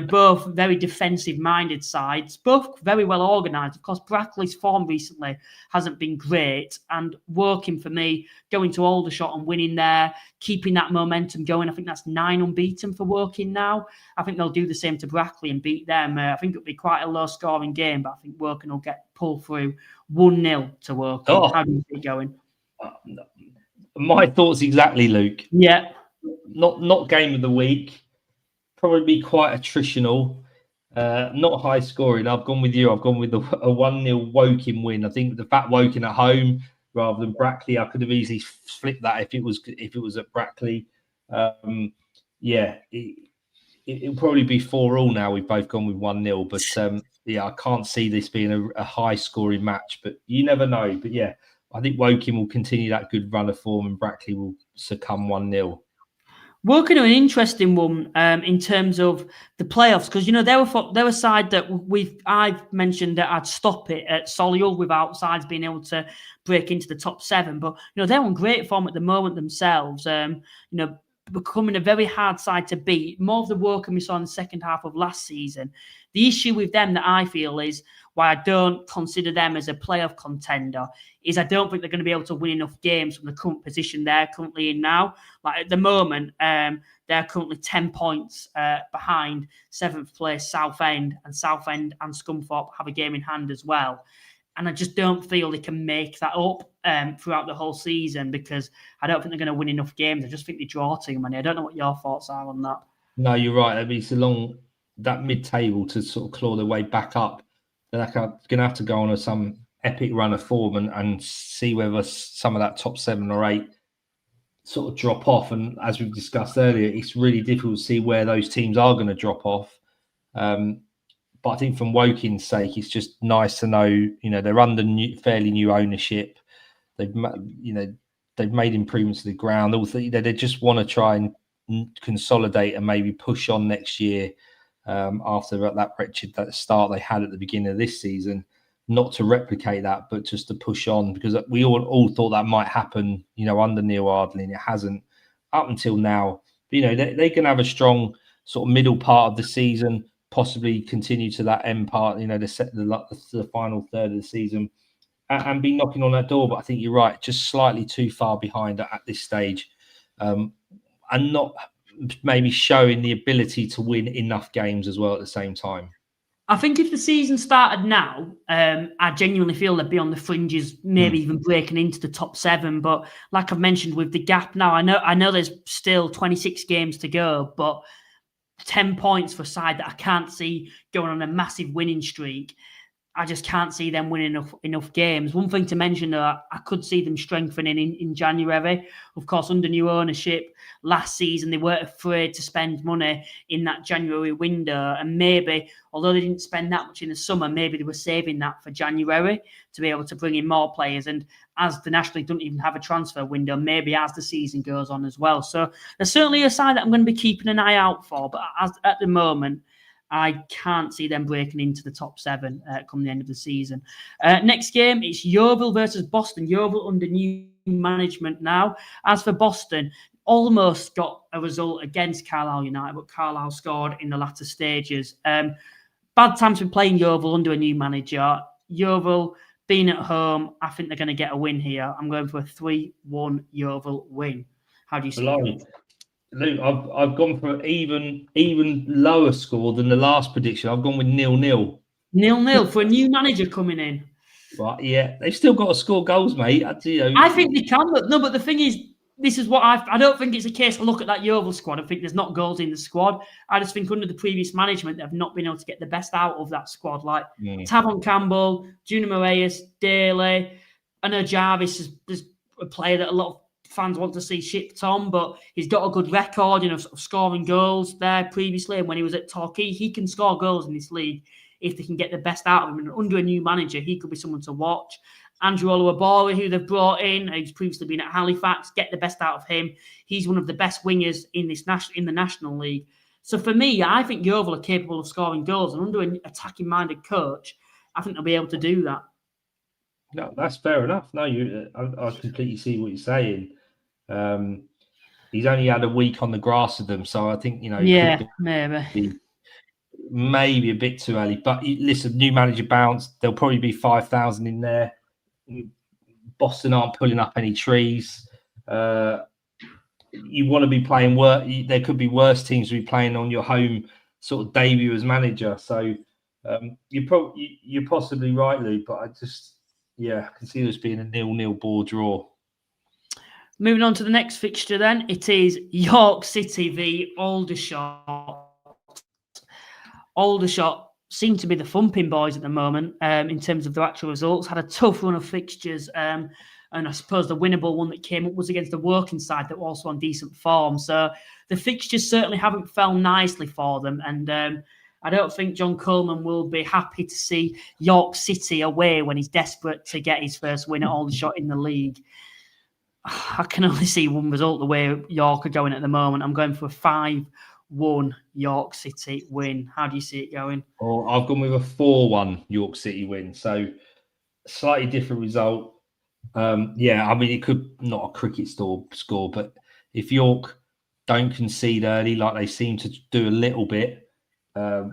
Both very defensive-minded sides, both very well organised. Of course, Brackley's form recently hasn't been great, and Woking, for me, going to Aldershot and winning there, keeping that momentum going. I think that's 9 unbeaten for Woking now. I think they'll do the same to Brackley and beat them. I think it'll be quite a low-scoring game, but I think Woking will get pulled through 1-0 to Woking. How do you see it going? My thoughts exactly, Luke. Yeah. Not game of the week. Probably be quite attritional, not high scoring. I've gone with you. I've gone with a 1-0 Woking win. I think the fact Woking at home rather than Brackley, I could have easily flipped that if it was at Brackley. It'll probably be 4-4 now. We've both gone with 1-0, but I can't see this being a high scoring match. But you never know. But I think Woking will continue that good run of form, and Brackley will succumb 1-0. Woking are an interesting one in terms of the playoffs, because they were a side that I've mentioned that I'd stop it at Solihull without sides being able to break into the top 7. But they're on great form at the moment themselves. Becoming a very hard side to beat. More of the Woking we saw in the second half of last season. The issue with them that I feel is why I don't consider them as a playoff contender is I don't think they're going to be able to win enough games from the current position they're currently in now. Like at the moment, they're currently 10 points behind 7th place Southend, and Southend and Scunthorpe have a game in hand as well. And I just don't feel they can make that up throughout the whole season, because I don't think they're going to win enough games. I just think they draw too many. I don't know what your thoughts are on that. No, you're right. I mean, it's along that mid-table to sort of claw their way back up. They're going to have to go on some epic run of form and see whether some of that top 7 or 8 sort of drop off. And as we've discussed earlier, it's really difficult to see where those teams are going to drop off. But I think from Woking's sake, it's just nice to know, they're under fairly new ownership. They've made improvements to the ground. Also, they just want to try and consolidate and maybe push on next year after that wretched start they had at the beginning of this season. Not to replicate that, but just to push on, because we all thought that might happen, under Neil Ardley, and it hasn't up until now. But, they can have a strong sort of middle part of the season, possibly continue to that end part, the final third of the season, and be knocking on that door. But I think you're right, just slightly too far behind at this stage. and not maybe showing the ability to win enough games as well at the same time. I think if the season started now, I genuinely feel they'd be on the fringes, maybe even breaking into the top 7. But like I've mentioned, with the gap now, I know there's still 26 games to go, but 10 points for a side that I can't see going on a massive winning streak. I just can't see them winning enough games. One thing to mention, though, I could see them strengthening in January. Of course, under new ownership, last season, they weren't afraid to spend money in that January window. And maybe, although they didn't spend that much in the summer, maybe they were saving that for January to be able to bring in more players. And as the National League don't even have a transfer window, maybe as the season goes on as well. So there's certainly a side that I'm going to be keeping an eye out for. But at the moment, I can't see them breaking into the top 7 come the end of the season. Next game, it's Yeovil versus Boston. Yeovil under new management now. As for Boston, almost got a result against Carlisle United, but Carlisle scored in the latter stages. Bad time to be playing Yeovil under a new manager. Yeovil being at home, I think they're going to get a win here. I'm going for a 3-1 Yeovil win. How do you see it? Luke, I've gone for even lower score than the last prediction. I've gone with 0-0. 0-0 for a new manager coming in. Right, yeah, they've still got to score goals, mate. I think they can, but the thing is, this is what I don't think it's a case. I look at that Yeovil squad. I think there's not goals in the squad. I just think under the previous management, they've not been able to get the best out of that squad. Like Tavon Campbell, Junior Moraes, Daly. I know Jarvis is a player that a lot of fans want to see shipped on, but he's got a good record, of scoring goals there previously. And when he was at Torquay, he can score goals in this league if they can get the best out of him. And under a new manager, he could be someone to watch. Andrew Oluwabori, who they've brought in, who's previously been at Halifax, get the best out of him. He's one of the best wingers in the National League. So for me, I think Yeovil are capable of scoring goals, and under an attacking-minded coach, I think they'll be able to do that. No, that's fair enough. No, I completely see what you're saying. He's only had a week on the grass with them, so I think maybe a bit too early. But listen, new manager bounce. There'll probably be 5,000 in there. Boston aren't pulling up any trees. You want to be playing work. There could be worse teams to be playing on your home sort of debut as manager. So you're possibly right, Luke. But I can see this being a 0-0 ball draw. Moving on to the next fixture then, it is York City v Aldershot. Aldershot seem to be the thumping boys at the moment in terms of their actual results. Had a tough run of fixtures, and I suppose the winnable one that came up was against the Woking side that were also on decent form. So the fixtures certainly haven't fell nicely for them, and I don't think John Coleman will be happy to see York City away when he's desperate to get his first win at Aldershot in the league. I can only see one result the way York are going at the moment. I'm going for a 5-1 York City win. How do you see it going? Oh, I've gone with a 4-1 York City win. So slightly different result. It could not a cricket score, but if York don't concede early like they seem to do a little bit,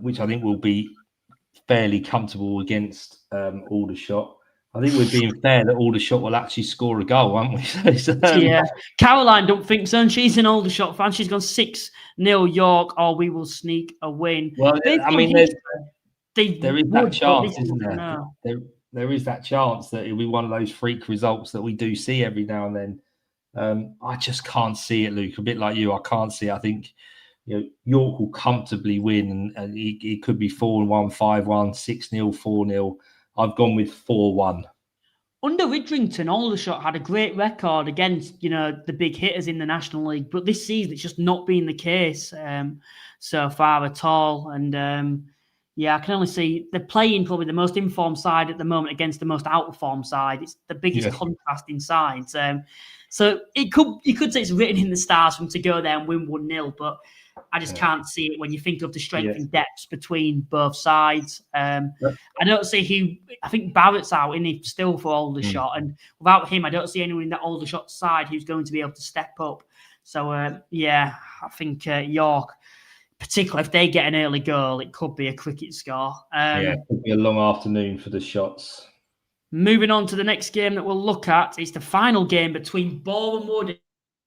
which I think will be fairly comfortable against Aldershot, I think we're being fair that Aldershot will actually score a goal, aren't we? Caroline don't think so, and she's an Aldershot fan. She's gone 6-0 York, or we will sneak a win. Well, there is that chance, isn't there? There is that chance that it'll be one of those freak results that we do see every now and then. I just can't see it, Luke. A bit like you, I can't see it. I think York will comfortably win, and it could be 4-1, 5-1, 6-0, 4-0. I've gone with 4-1. Under Ridrington, Aldershot had a great record against, the big hitters in the National League, but this season it's just not been the case so far at all. And I can only see they're playing probably the most informed side at the moment against the most out of form side. It's the biggest contrast in sides. So you could say it's written in the stars for them to go there and win 1-0, but I just can't see it when you think of the strength and depths between both sides. I don't see I think Barrett's out, isn't he, still for Aldershot? And without him, I don't see anyone in that Aldershot side who's going to be able to step up. So, I think York, particularly if they get an early goal, it could be a cricket score. It could be a long afternoon for the shots. Moving on to the next game that we'll look at, it's the final game between Boreham Wood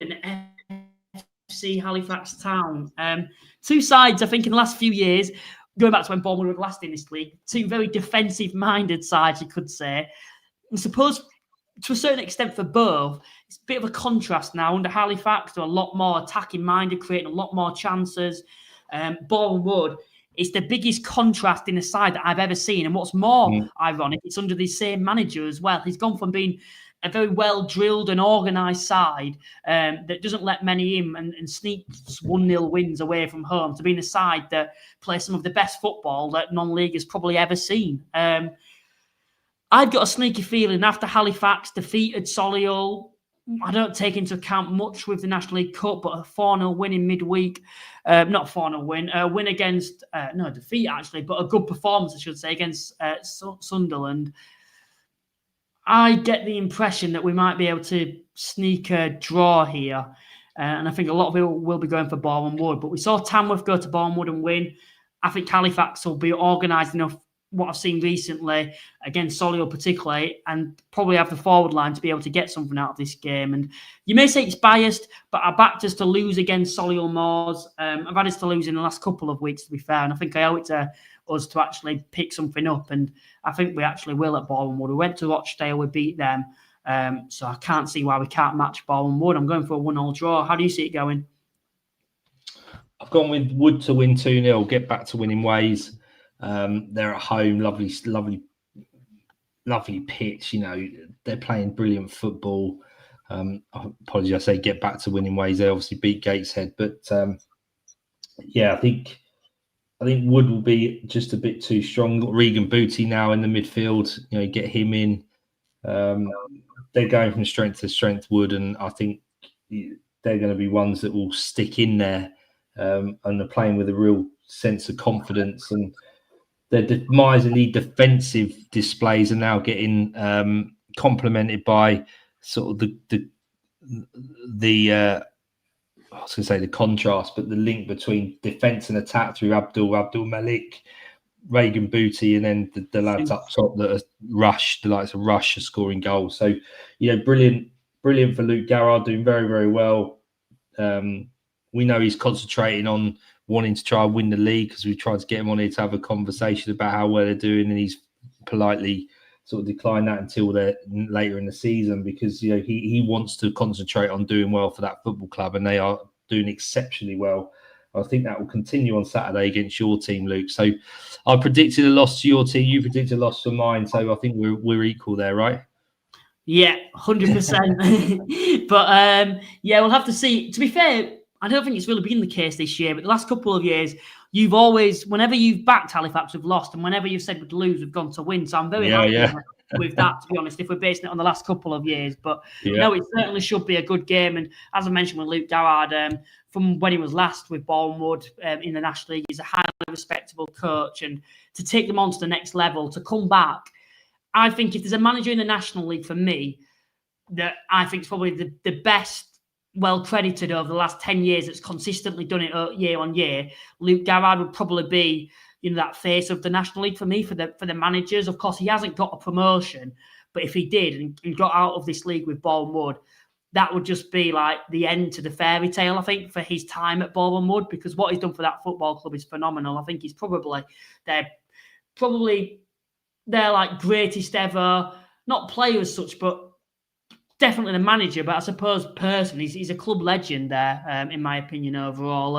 and FC Halifax Town. Two sides, I think, in the last few years, going back to when Bournemouth were last in this league, two very defensive-minded sides, you could say. I suppose, to a certain extent for both, it's a bit of a contrast now. Under Halifax, they're a lot more attacking-minded, creating a lot more chances. Bournemouth, it's the biggest contrast in a side that I've ever seen. And what's more ironic, it's under the same manager as well. He's gone from being a very well-drilled and organised side that doesn't let many in and sneaks 1-0 wins away from home to being a side that plays some of the best football that non-league has probably ever seen. I've got a sneaky feeling after Halifax defeated Solihull, I don't take into account much with the National League Cup, but a 4-0 win in midweek. Not 4-0 win, a win against, no, defeat actually, but a good performance, I should say, against Sunderland. I get the impression that we might be able to sneak a draw here. And I think a lot of people will be going for Bournemouth. But we saw Tamworth go to Bournemouth and win. I think Halifax will be organised enough, what I've seen recently, against Solihull particularly, and probably have the forward line to be able to get something out of this game. And you may say it's biased, but I backed us to lose against Solihull Moors. I've had us to lose in the last couple of weeks, to be fair, and I think I owe it to us to actually pick something up, and I think we actually will at Bournemouth. We went to Rochdale, we beat them, so I can't see why we can't match Bournemouth. I'm going for a 1-1 draw. How do you see it going? I've gone with Wood to win 2-0, get back to winning ways. They're at home, lovely pitch. You know, they're playing brilliant football. Apologies, I say get back to winning ways. They obviously beat Gateshead, but yeah, I think Wood will be just a bit too strong. Got Regan Booty now in the midfield. You know, get him in. They're going from strength to strength, Wood, and I think they're going to be ones that will stick in there and they're playing with a real sense of confidence. And their miserly defensive displays are now getting complemented by sort of the I was going to say the contrast, but the link between defence and attack through Abdul Malik, Regan Booty, and then the lads up top that are Rush, the likes of Rush are scoring goals. So, you know, brilliant for Luke Garrard, doing very, very well. We know he's concentrating on wanting to try and win the league because we tried to get him on here to have a conversation about how well they're doing, and he's politely sort of declined that until they're later in the season because, you know, he wants to concentrate on doing well for that football club, and they are doing exceptionally well. I think that will continue on Saturday against your team, Luke. So I predicted a loss to your team. You predicted a loss to mine. So I think we're equal there, right? Yeah, 100%. But yeah, we'll have to see. To be fair, I don't think it's really been the case this year, but the last couple of years, you've always, whenever you've backed Halifax, we've lost, and whenever you've said we'd lose, we've gone to win. So I'm very happy with that, to be honest, if we're basing it on the last couple of years. But no, it certainly should be a good game. And as I mentioned with Luke Garrard, from when he was last with Bournemouth in the National League, he's a highly respectable coach. And to take them on to the next level, to come back, I think if there's a manager in the National League for me that I think is probably the best, well credited over the last 10 years that's consistently done it year on year, Luke Garrard would probably be, you know, that face of the National League for me, for the managers. Of course, he hasn't got a promotion, but if he did and got out of this league with Bournemouth, that would just be like the end to the fairy tale, I think, for his time at Bournemouth, because what he's done for that football club is phenomenal. I think he's probably their like greatest ever, not player as such, but definitely the manager, but I suppose personally, he's a club legend there, in my opinion, overall.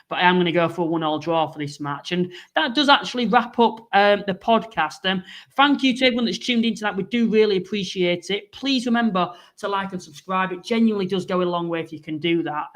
But I am going to go for a 1-1 draw for this match. And that does actually wrap up the podcast. Thank you to everyone that's tuned into that. We do really appreciate it. Please remember to like and subscribe. It genuinely does go a long way if you can do that.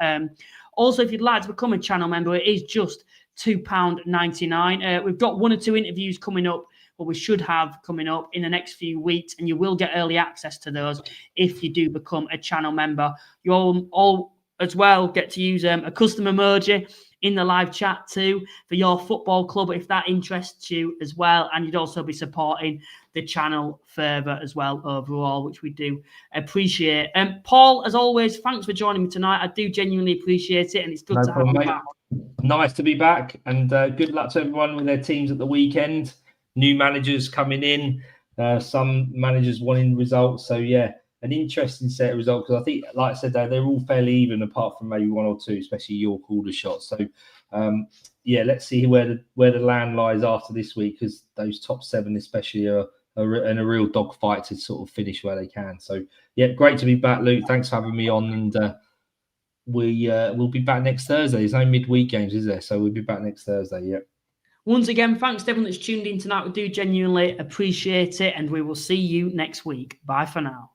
Also, if you'd like to become a channel member, it is just £2.99. We've got 1 or 2 interviews coming up, or we should have coming up in the next few weeks, and you will get early access to those if you do become a channel member. You'll all as well get to use a custom emoji in the live chat too for your football club if that interests you as well, and you'd also be supporting the channel further as well overall, which we do appreciate. Paul, as always, thanks for joining me tonight. I do genuinely appreciate it, and it's good to have you back. Nice to be back, and good luck to everyone with their teams at the weekend. New managers coming in, some managers wanting results. So, yeah, an interesting set of results, because I think, like I said, they're all fairly even, apart from maybe one or two, especially York, Aldershot. So, yeah, let's see where the land lies after this week, because those top 7 especially are in a real dogfight to sort of finish where they can. So, yeah, great to be back, Luke. Thanks for having me on, and we'll be back next Thursday. There's no midweek games, is there? So we'll be back next Thursday. Yeah. Once again, thanks to everyone that's tuned in tonight. We do genuinely appreciate it, and we will see you next week. Bye for now.